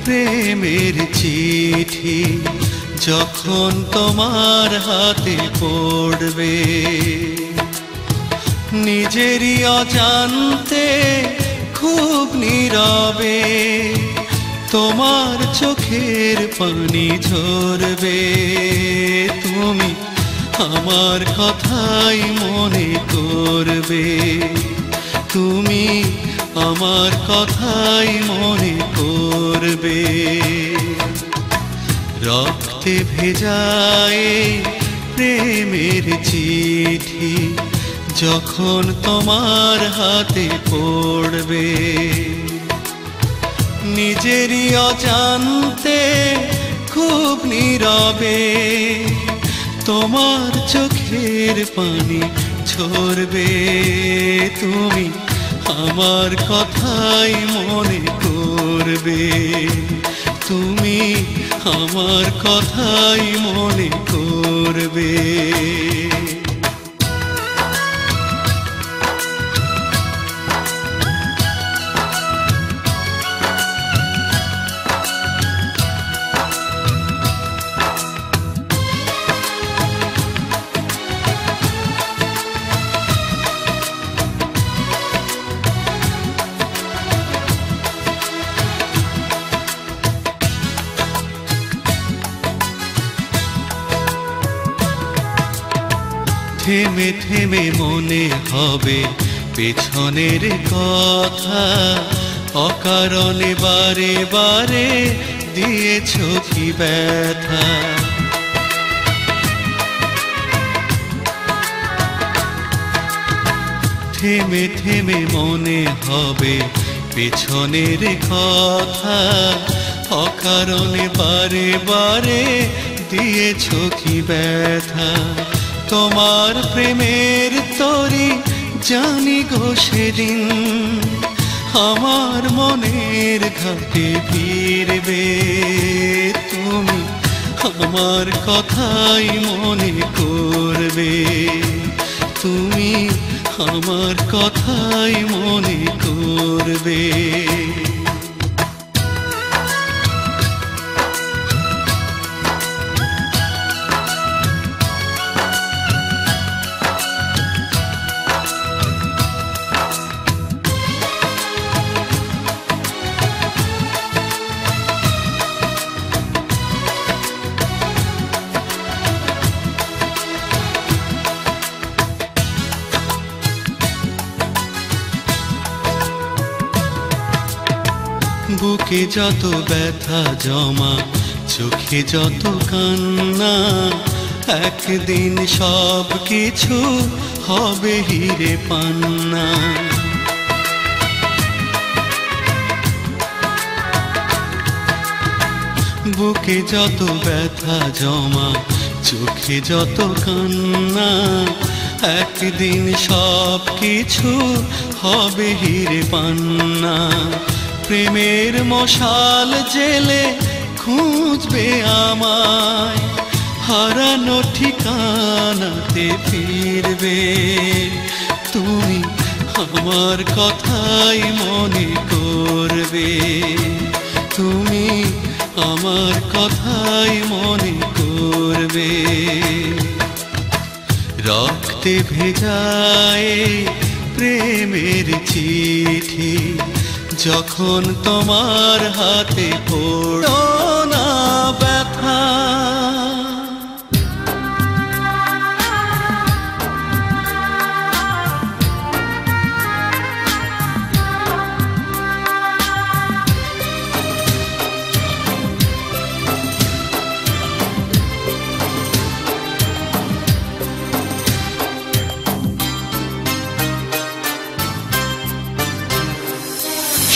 প্রেমের চিঠি যখন তোমার হাতে পড়বে, নিজেরই অজান্তে খুব নীরবে তোমার চোখের পানি ঝরবে। তুমি আমার কথাই মনে করবে, তুমি আমার কথাই মনে করবে। রক্তে ভেজায় প্রেমের চিঠি যখন তোমার হাতে পড়বে, নিজেরই অজান্তে খুব নীরবে তোমার চোখের পানি ঝরবে। তুমি আমার কথাই মনে করবে, তুমি আমার কথাই মনে করবে। থেমে থেমে মনে হবে পেছনের কথা, অকারণে বারে বারে দিয়েছ কি ব্যথা। থেমে থেমে মনে হবে পেছনের কথা, অকারণে বারে বারে দিয়েছ কি ব্যথা। তোমার প্রেমের তরি জানি গো সেদিন আমার মনের ঘাটে ফিরবে। তুমি আমার কথাই মনে করবে, তুমি আমার কথাই মনে করবে। বুকে যত ব্যথা জমা, চোখে যত কান্না, একদিন সব কিছু হবে হিরে পান্না। বুকে যত ব্যথা জমা, চোখে যত কান্না, একদিন সব কিছু হবে হিরে পান্না। প্রেমের মশাল জেলে খুঁজবে আমায়, হারানো ঠিকানাতে ফিরবে। তুমি আমার কথাই মনে করবে, তুমি আমার কথাই মনে করবে। রক্তে ভেজায় প্রেমের চিঠি, যখন তোমার হাতে পড়ো না ব্যথা।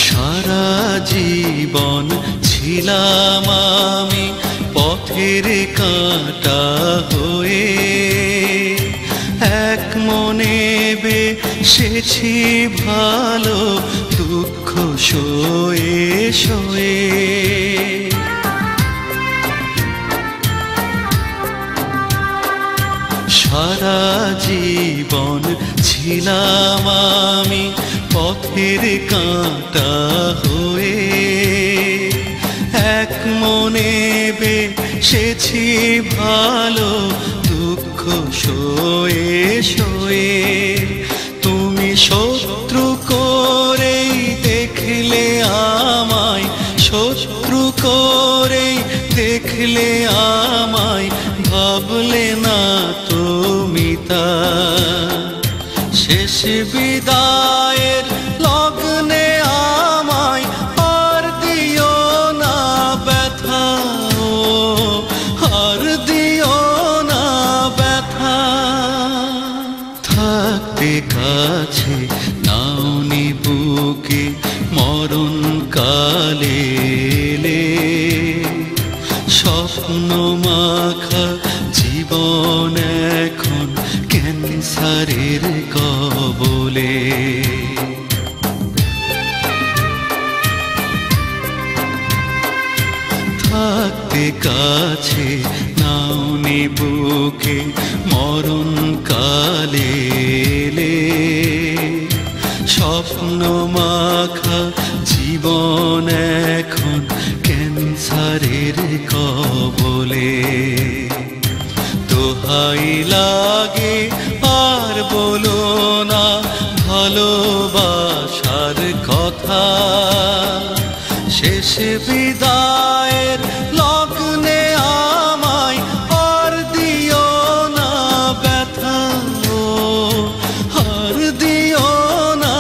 সারা জীবন ছিলাম আমি পথের কাঁটা হয়ে, এক মনে বেসেছি ভালো দুঃখ সয়ে সয়ে। সারা জীবন ছিলাম আমি পথের কাঁটা হয়ে, এক মনে বেসেছি ভালো দুঃখ সয়ে সয়ে। তুমি শত্রু করেই দেখলে আমায়, শত্রু করেই দেখলে আমায়, ভাবলে না তুমি তা। শেষ বিদায়ের লগ্নে আমায় আর দিও না ব্যথা, আর দিও না ব্যথা। থাকতে কাছে নাওনি বুকে মরণ কালে, স্বপ্ন মাখা জীবন এখন ক্যান্সারের কবলে। থাকতে কাছে নাওনি বুকে মরণ কালে, স্বপ্ন মাখা জীবন এখন ক্যান্সারের কবলে। দোহাই লাগে আর বলো না ভালোবাসার কথা, শেষ বিদায়ের লগ্নে আমায় আর দিও না ব্যথা, আর দিও না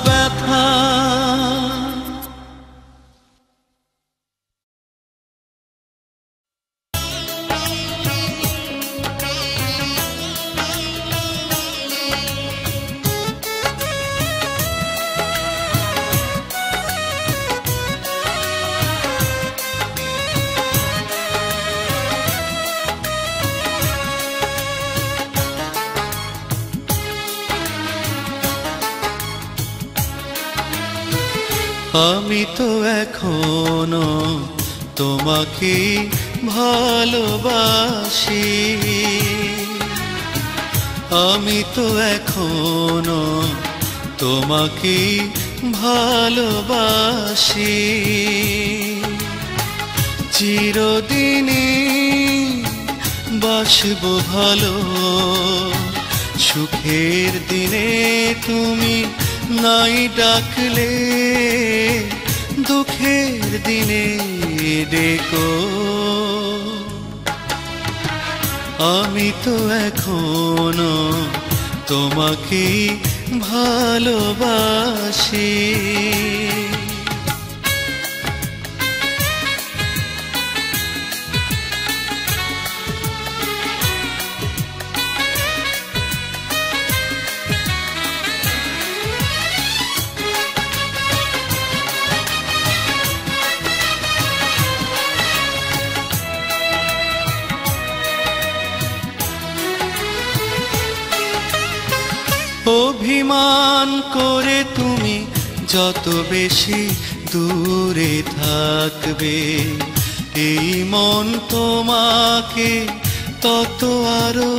ব্যথা। আমি তো এখনো তোমাকে ভালোবাসি, আমি তো এখনো তোমাকে ভালোবাসি। চিরদিনই বাসবো ভালো, সুখের দিনে তুমি নাই ডাকলে, দুঃখের দিনে ডেকো। আমি তো এখনো তোমাকে ভালোবাসি। অভিমান করে তুমি যত বেশি দূরে থাকবে, এই মন তোমাকে তত আরো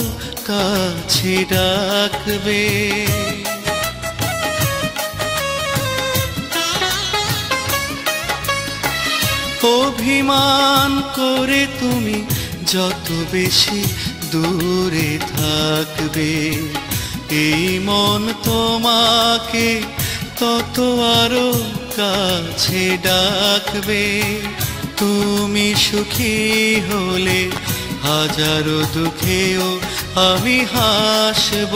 কাছে ডাকবে। অভিমান করে তুমি যত বেশি দূরে থাকবে, এই মন তোমাকে তত আরো কাছে ডাকবে। তুমি সুখী হলে হাজারো দুঃখেও আমি হাসব,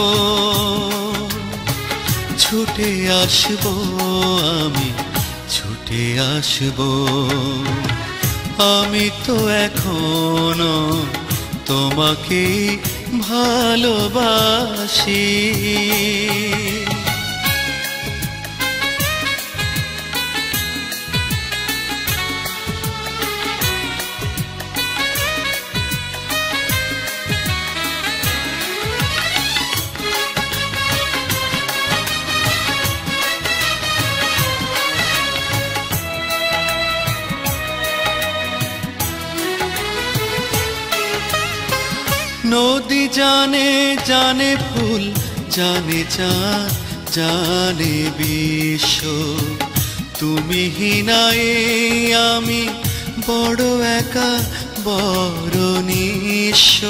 ছুটে আসব, আমি ছুটে আসব। আমি তো এখনো তোমাকে ভালোবাসি। নদী জানে জানে ফুল, জানে চাঁদ, জানে বিশ্ব, তুমি হিনায় আমি বড় একা, বড় নিঃস্ব।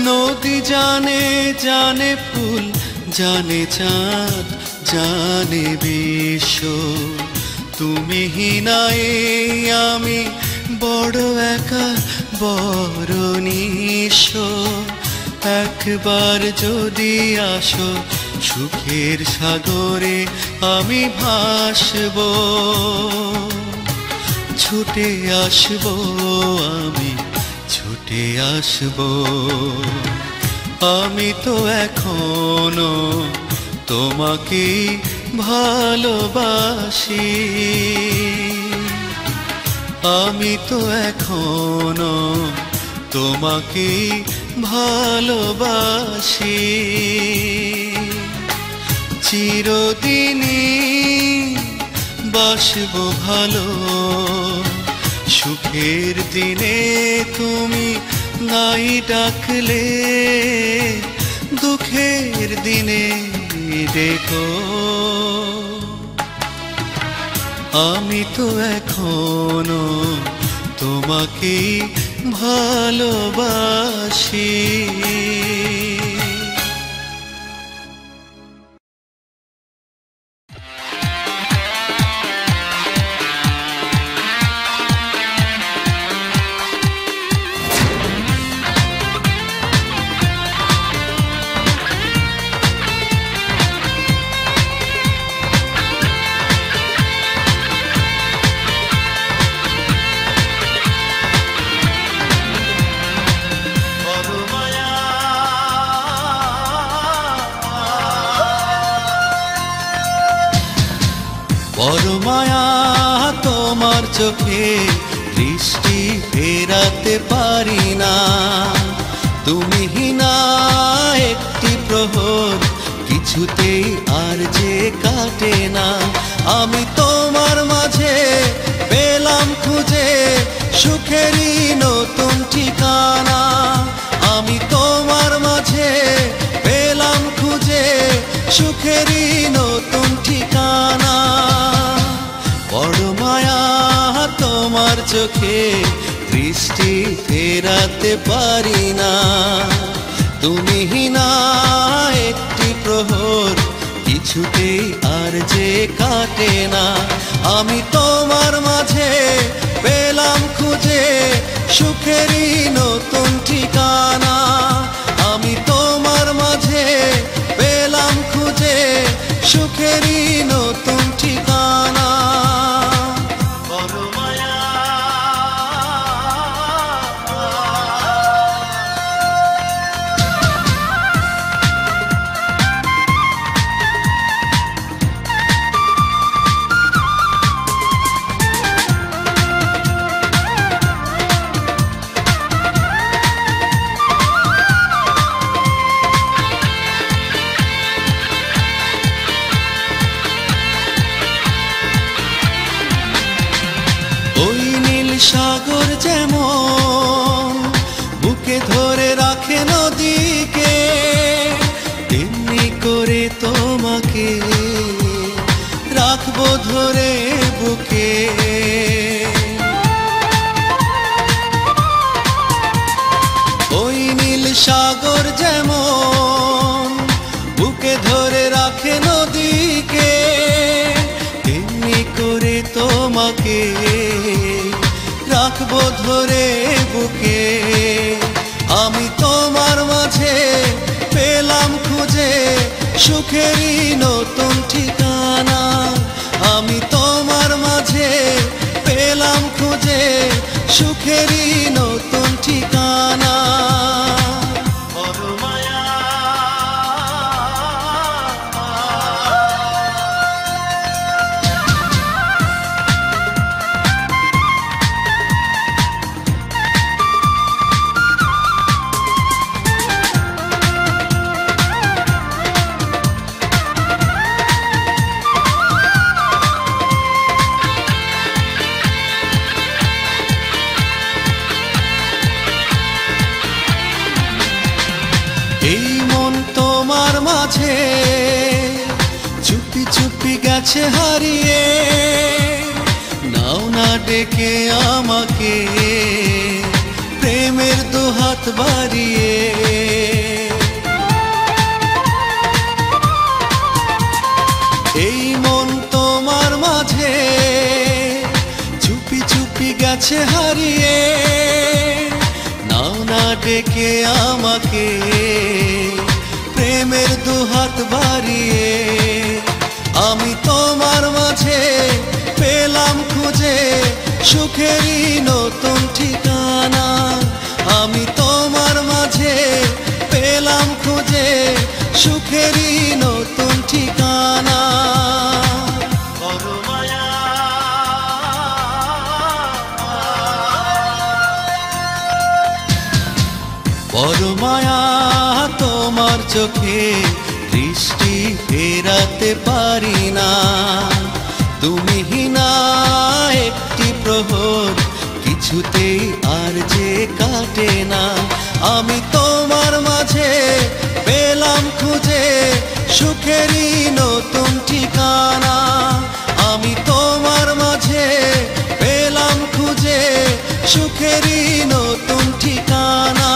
নদী জানে জানে ফুল, জানে চাঁদ, জানে বিশ্ব, তুমি হিনায় আমি বড় একা, বড় নিঃস্ব। একবার যদি আসো সুখের সাগরে আমি ভাসব, ছুটে আসব, আমি ছুটে আসব। আমি তো এখনো তোমাকে ভালোবাসি, আমি তো এখনো তোমাকে ভালোবাসি। চিরদিনই বাসবো ভালো, সুখের দিনে তুমি নাই ডাকলে, দুঃখের দিনে দেখো। আমি তো এখনো তোমাকে ভালোবাসি। বড় মায়া তোমার চোখে দৃষ্টি ফেরাতে পারি না, তুমি হিনা একটি প্রহর কিছুতেই আর যে কাটে না। আমি তোমার মাঝে পেলাম খুঁজে সুখেরই নতুন ঠিকানা, আমি তোমার মাঝে পেলাম খুঁজে সুখেরই নতুন ঠিকানা। বড় মায়া তোমার চোখে দৃষ্টি ফেরাতে পারি না, তুমি হিনা একটি প্রহর কিছুতেই আর যে কাটে না। আমি তোমার মাঝে পেলাম খুঁজে সুখেরই নতুন ঠিকানা, আমি তোমার মাঝে পেলাম খুঁজে সুখেরই নতুন ঠিকানা। ধরে বুকে ওই নীল সাগর যেমন বুকে ধরে রাখে নদীকে তেমনি করে তোমাকে রাখবো ধরে বুকে আমি তোমার মাঝে পেলাম খুঁজে সুখেরই নতুন ঠিকানা আমি তোমার মাঝে পেলাম খুঁজে সুখেরই নতুন ঠিকানা বড় মায়া এই মন তোমার মাঝে চুপি চুপি গেছে হারিয়ে নাও না ডেকে আমাকে প্রেমের দুহাত বাড়িয়ে এই মন তোমার মাঝে চুপি চুপি গেছে হারিয়ে নাও না ডেকে আমাকে প্রেমের দুহাত বাড়িয়ে আমি তোমার মাঝে পেলাম খুঁজে সুখেরই নতুন ঠিকানা আমি তোমার মাঝে পেলাম খুঁজে সুখেরই নতুন ঠিকানা বড় মায়া বড় মায়া তোমার চোখে দৃষ্টি ফেরাতে পারি না তুমি না একটি প্রহর কিছুতেই আর যে কাটে না আমি তোমার মাঝে পেলাম খুঁজে সুখেরই নতুন ঠিকানা আমি তোমার মাঝে পেলাম খুঁজে সুখেরই নতুন ঠিকানা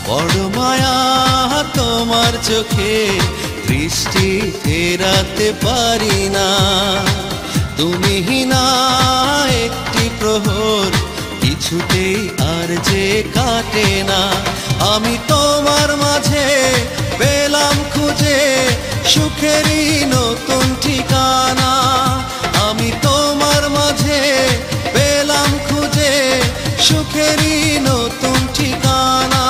বড় মায়া তোমার চোখে দৃষ্টি ফেরাতে পারি না তুমি না একটি প্রহর কিছুতেই আর যে কাটে না আমি তোমার মাঝে পেলাম খুঁজে সুখেরই নতুন ঠিকানা আমি তোমার মাঝে পেলাম খুঁজে সুখেরই নতুন ঠিকানা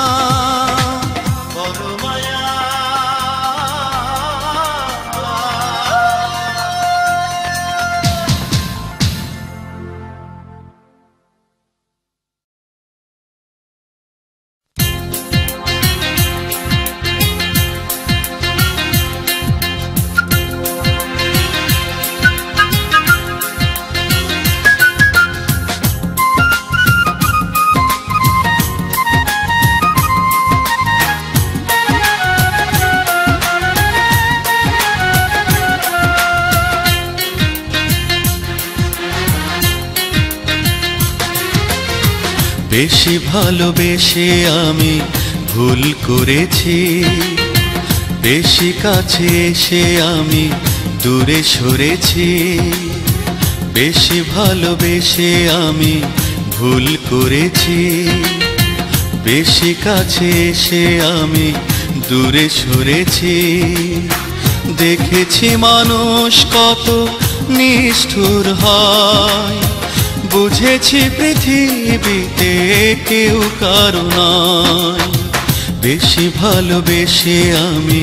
বড় মায়া বেশি ভালোবেসে আমি ভুল করেছি বেশি কাছে এসে আমি দূরে সরেছি বেশি ভালোবেসে আমি ভুল করেছি বেশি কাছে এসে আমি দূরে সরেছি দেখেছি মানুষ কত নিষ্ঠুর হয় বুঝেছি পৃথিবীতে কেউ কারো নয় বেশি ভালোবেসে আমি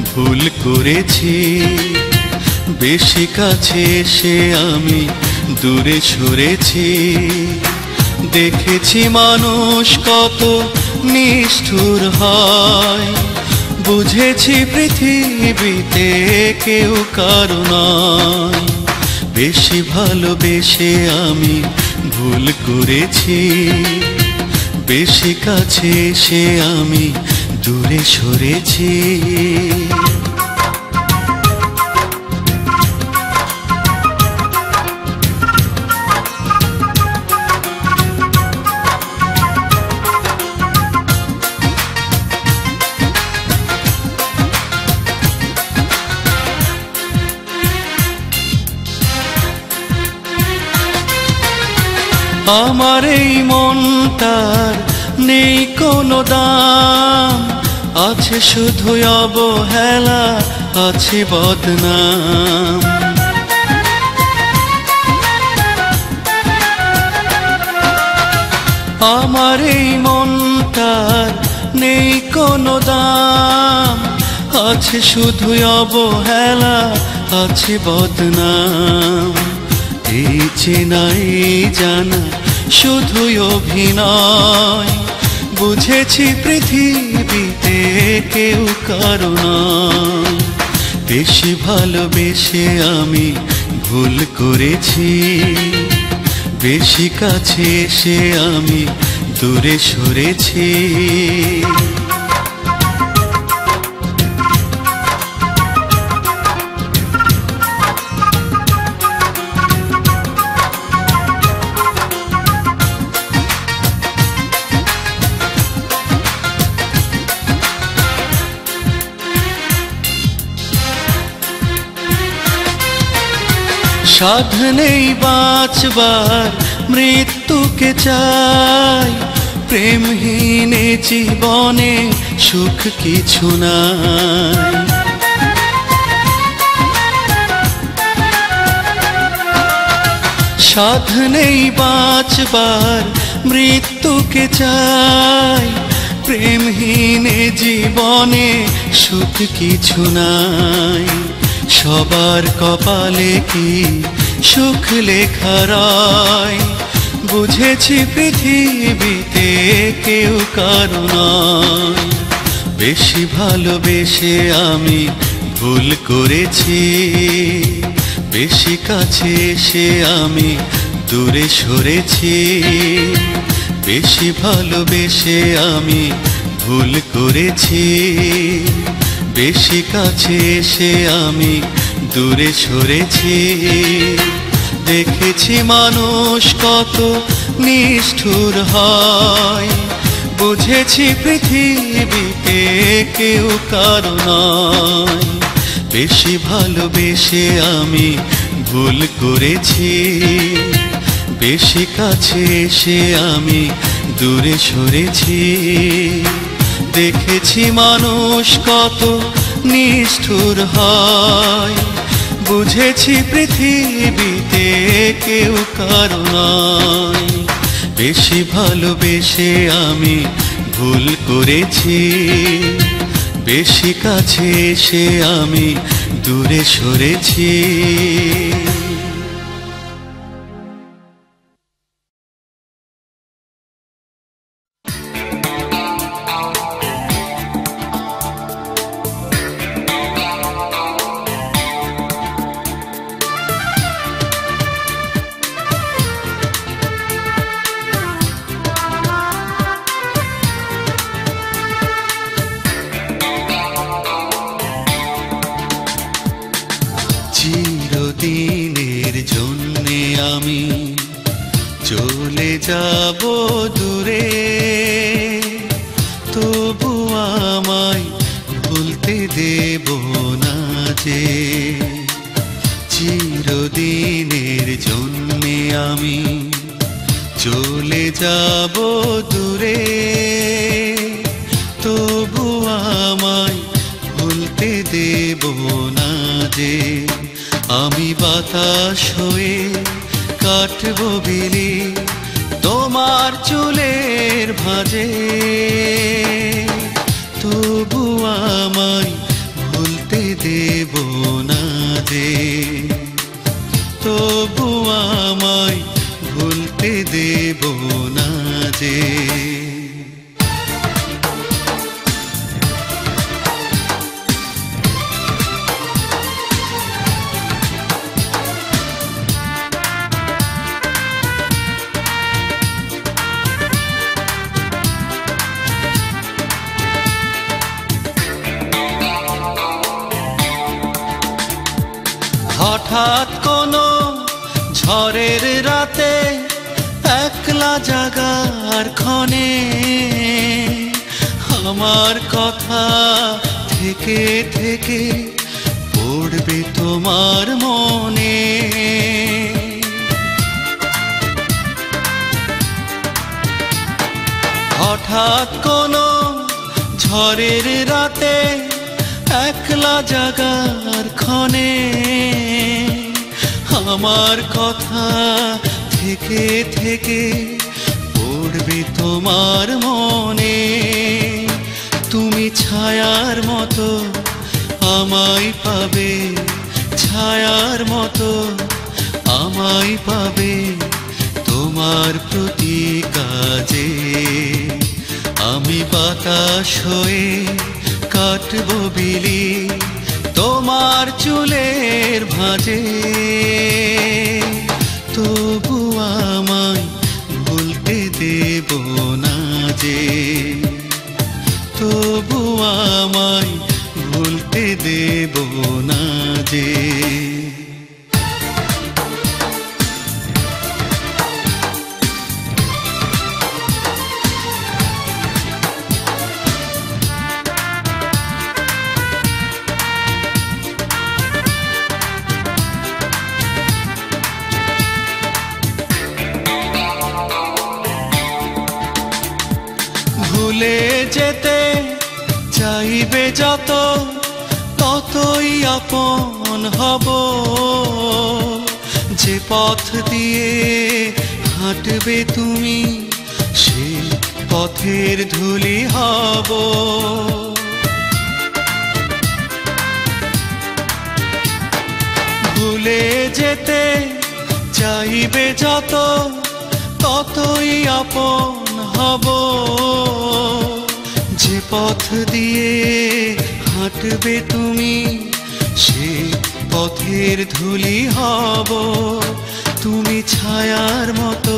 ভুল করেছি বেশি কাছে এসে আমি দূরে সরেছি দেখেছি মানুষ কত নিষ্ঠুর হয় বুঝেছি পৃথিবীতে কেউ কারো নয় বেশি ভালোবেসে আমি ভুল করেছি বেশি কাছে এসে আমি দূরে সরেছি আমার এই মনটার নেই কোনো দাম, আছে শুধু অবহেলা, আছে বদনাম। আমার এই মনটার নেই কোনো দাম, আছে শুধু অবহেলা, আছে বদনাম। এই চেনা এই জানা শুধুই অভিনয়, বুঝেছি পৃথিবীতে কেউ কারো নয়। বেশি ভালোবেসে আমি ভুল করেছি, বেশি কাছে এসে আমি দূরে সরেছি। সাধ নেই বাঁচবার, মৃত্যুকে চাই, প্রেমহীন জীবনে সুখ কিছু নাই। সাধ নেই বাঁচবার, মৃত্যুকে চাই, প্রেমহীন জীবনে সুখ কিছু নাই। সবার কপালে কি সুখ লেখা রয়, বুঝেছি পৃথিবীতে কেউ কারো নয়। বেশি ভালোবেসে আমি ভুল করেছি, বেশি কাছে এসে আমি দূরে সরেছি। বেশি ভালোবেসে আমি ভুল করেছি, বেশি কাছে এসে আমি দূরে সরেছি। দেখেছি মানুষ কত নিষ্ঠুর হয়, বুঝেছি পৃথিবীতে কেউ কারো নয়। বেশি ভালোবেসে আমি ভুল করেছি, বেশি কাছে এসে আমি দূরে সরেছি। দেখেছি মানুষ কত নিষ্ঠুর হয়, বুঝেছি পৃথিবীতে কেউ কারো নয়। বেশি ভালোবেসে আমি ভুল করেছি, বেশি কাছে এসে আমি দূরে সরেছি। চিরদিনের জন্যে আমি চলে যাব দূরে, তবু আমায় ভুলতে দেব না যে। চিরদিনের জন্যে আমি চলে যাব দূরে, তবু আমায় ভুলতে দেব না যে। আমি বাতাস হয়ে কাটবো বিলি তোমার চুলের ভাঁজে, তবু আমায় ভুলতে দেব না যে। তবু আমায় ভুলতে দেব না যে। হঠাৎ কোনো ঝড়ের রাতে একলা জাগার ক্ষণে আমার কথা থেকে থেকে পড়বে তোমার মনে। হঠাৎ কোনো ঝড়ের রাতে একলা জাগার ক্ষণে আমার কথা থেকে থেকে পড়বে তোমার মনে। তুমি ছায়ার মতো আমায় পাবে, ছায়ার মতো আমায় পাবে তোমার প্রতি কাজে। আমি বাতাস হয়ে কাটবো বিলি তোমার চুলের ভাঁজে। তবু আমায় ভুলতে দেব না যে, তবু আমায় ভুলতে দেব না যে। ভুলে যেতে চাইবে যত, ততই আপন হব। যে পথ দিয়ে হাঁটবে তুমি, সে পথের ধুলি হব। ভুলে যেতে চাইবে যত, ততই আপন হব। যে পথ দিয়ে হাঁটবে তুমি, সে পথের ধুলি হব। তুমি ছায়ার মতো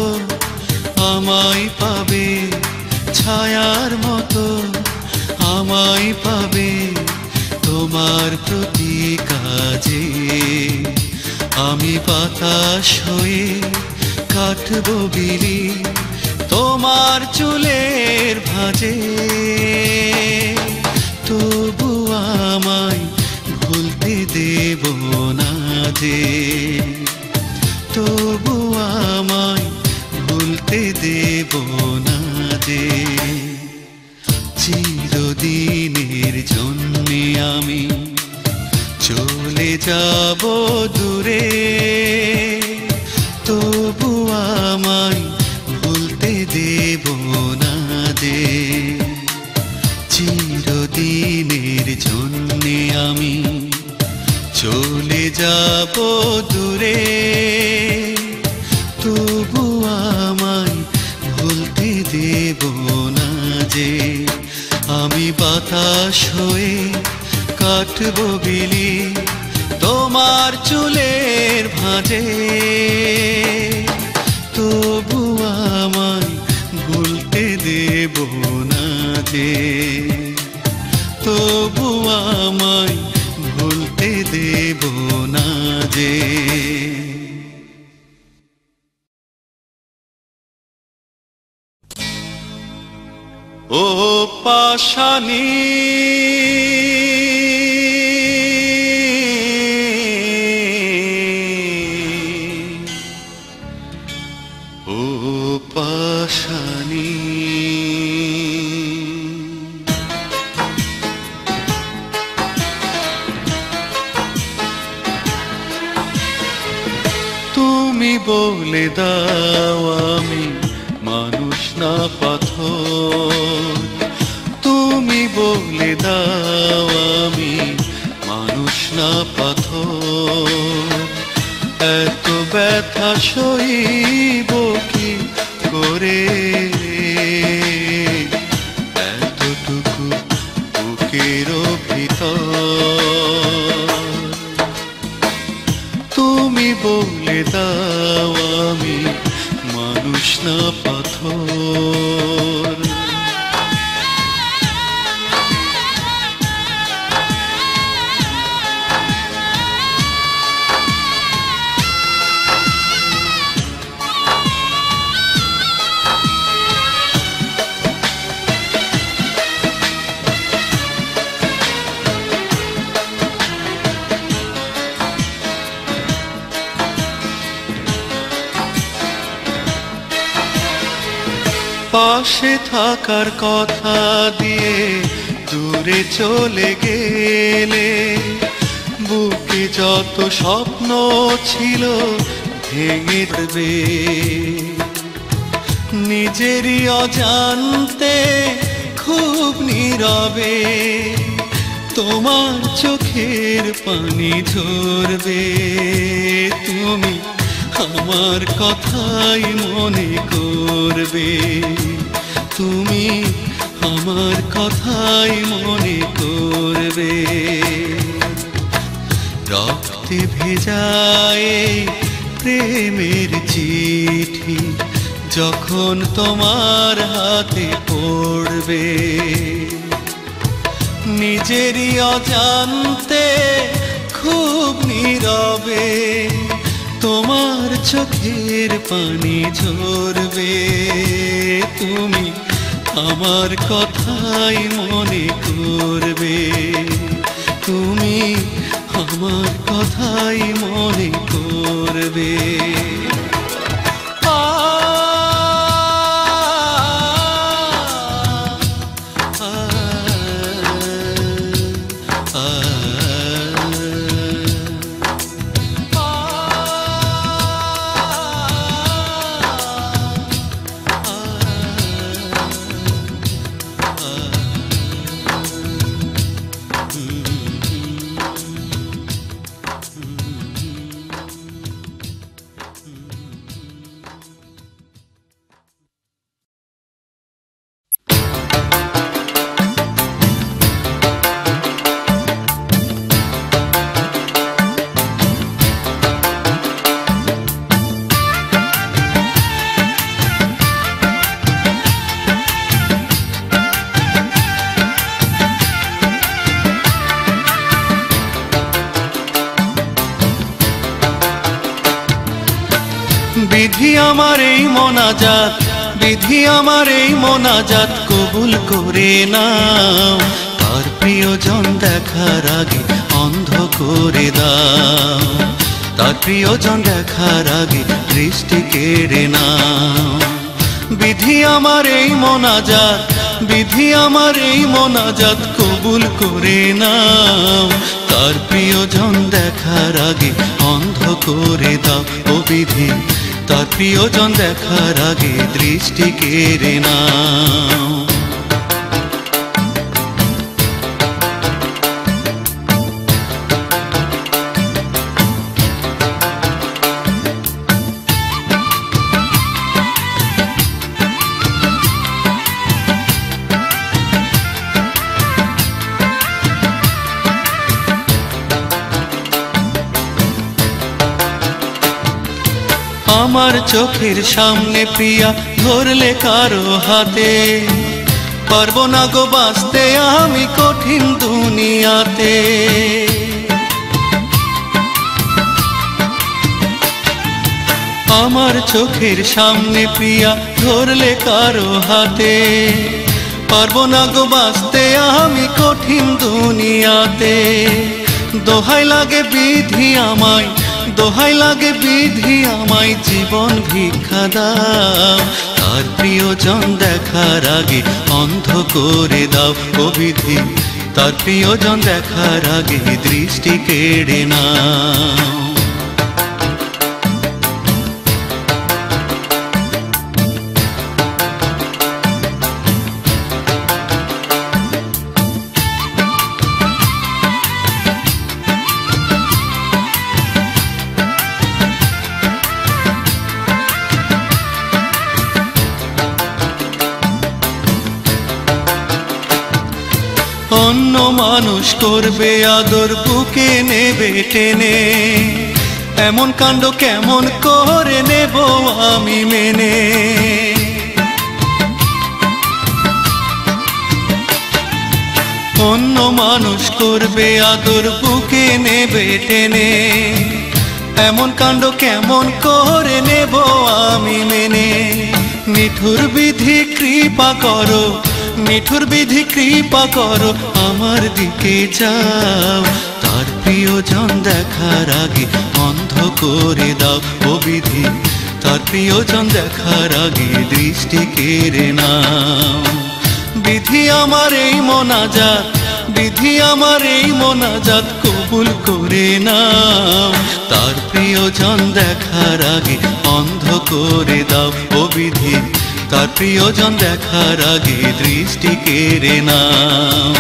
আমায় পাবে, ছায়ার মতো আমায় পাবে তোমার প্রতি কাজে। আমি বাতাস হয়ে কাটবো বিলি তোমার চুলের ভাঁজে। তবু আমায় ভুলতে দেব না যে, তবু আমায় ভুলতে দেব না যে। চিরদিনের জন্যে আমি চলে যাব দূরে, তবু আমায় ভুলতে দেব না যে। চিরদিনের জন্যে আমি চলে যাব দূরে, তবু আমায় ভুলতে দেব না যে। আমি বাতাস হয়ে কাটবো বিলি তোমার চুলের ভাঁজে। তবু আমায় ভুলতে দেব না যে, তবু আমায় ভুলতে দেব না যে। ও পাশানি ও পাশানি তুমি বলে দাও আমি মানুষ না পাথর। তুমি বলে দাও আমি মানুষ না পাথর। এত ব্যথা সইব কি করে, এতটুকু বুকের ভিতর। তুমি বলে দাও আমি মানুষ না পাথর। পাশে থাকার কথা দিয়ে দূরে চলে গেলে, বুকে যত স্বপ্ন ছিল ভেঙে দেবে। নিজেরই অজান্তে খুব নীরবে তোমার চোখের পানি ঝরবে। তুমি আমার কথাই মনে করবে, তুমি আমার কথাই মনে করবে। রক্তে ভেজায় প্রেমের চিঠি যখন তোমার হাতে পড়বে, নিজেরই অজান্তে খুব নীরবে তোমার চোখের পানি ঝরবে। তুমি আমার কথাই মনে করবে, তুমি আমার কথাই মনে করবে। বিধি আমার এই মোনাজাত, বিধি আমার এই মোনাজাত কবুল করে নাও। তার প্রিয়জন দেখার আগে অন্ধ করে দাও, তার প্রিয়জন দেখার আগে দৃষ্টি কেড়ে নাও। বিধি আমার এই মোনাজাত, বিধি আমার এই মোনাজাত কবুল করে নাও। তার প্রিয়জন দেখার আগে অন্ধ করে দাও। ও বিধি, তার প্রিয়জন দেখার আগে দৃষ্টি কেড়ে নাও। আমার চোখের সামনে প্রিয়া ধরলে কারো হাতে, পারবো না গো বাঁচতে আমি কঠিন দুনিয়াতে। আমার চোখের সামনে প্রিয়া ধরলে কারো হাতে, পারবো না গো বাঁচতে আমি কঠিন দুনিয়াতে। দোহাই লাগে বিধি আমায়, দোহাই লাগে বিধি আমায় জীবন ভিক্ষা দাও। তার প্রিয়জন দেখার আগে অন্ধ করে দাও। ও বিধি, তার প্রিয়জন দেখার আগে দৃষ্টি কেড়ে নাও। অন্য মানুষ করবে আদর বুকে নেবে টেনে, এমন কাণ্ড কেমন করে নেব আমি মেনে। অন্য মানুষ করবে আদর বুকে নেবে টেনে, এমন কাণ্ড কেমন করে নেব আমি মেনে। নিঠুর বিধি কৃপা করো, নিঠুর বিধি কৃপা করো আমার দিকে যাও। তার প্রিয়জন দেখার আগে অন্ধ করে দাও। ও বিধি, তার প্রিয়জন দেখার আগে দৃষ্টি কেড়ে নাও। বিধি আমার এই মোনাজাত, বিধি আমার এই মোনাজাত কবুল করে নাও। তার প্রিয়জন দেখার আগে অন্ধ করে দাও ও বিধি, তার প্রিয়জন দেখার আগে দৃষ্টি কেড়ে নাও।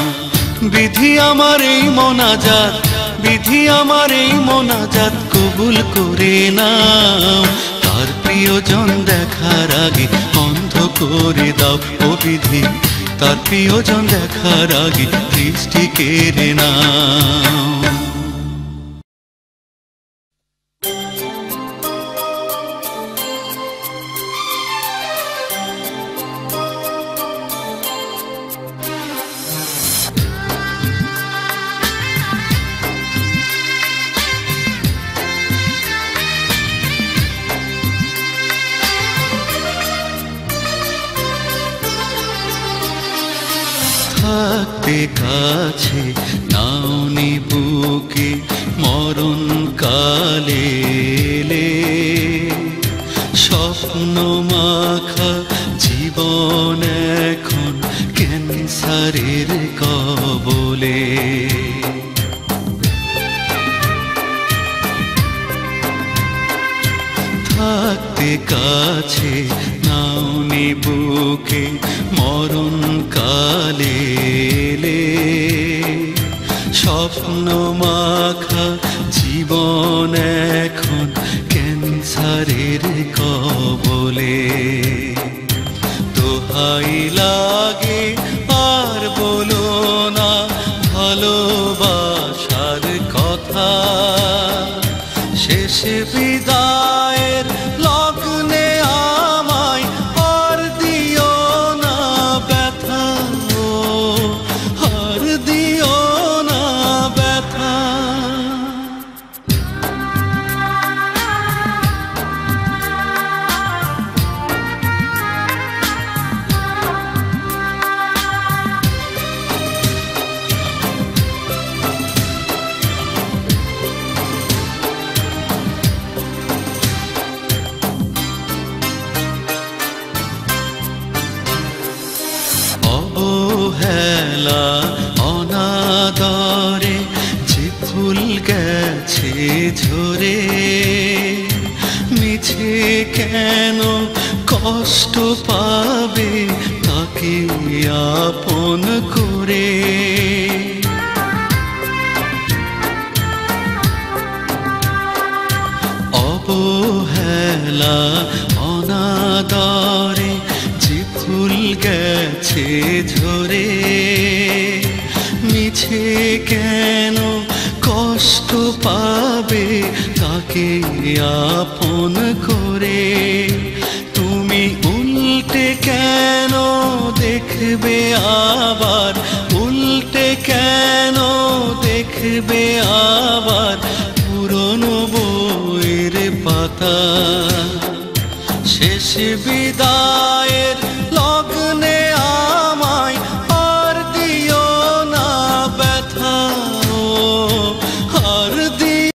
বিধি আমার এই মোনাজাত, বিধি আমার এই মোনাজাত কবুল করে নাও। তার প্রিয়জন দেখার আগে অন্ধ করে দাও ও বিধি, তার প্রিয়জন দেখার আগে দৃষ্টি কেড়ে নাও। থাকতে কাছে নাওনি বুকে মরণ কালে, স্বপ্ন মাখা জীবন এখন ক্যান্সারের কবলে। থাকতে কাছে নাওনি বুকে মরণ কালে, স্বপ্ন মাখা জীবন এখন ক্যান্সারের কবলে। দোহাই লাগে আর বলো না ভালোবাসার কথা, শেষ বিদায়ের লগ্নে আমায় আর দিও না ব্যথা, আর দিও না ব্যথা। অবহেলা অনাদরে যে ফুল গেছে ঝরে, মিছে কেন কষ্ট পাবে তাকে আপন করে। অবহেলা অনাদরে যে ফুল গেছে ঝরে, মিছে কেন কষ্ট পাবে তাকে আপন করে। তুমি উল্টে কেন দেখবে আবার, উল্টে কেন দেখবে আবার পুরনো বইয়ের পাতা, শেষ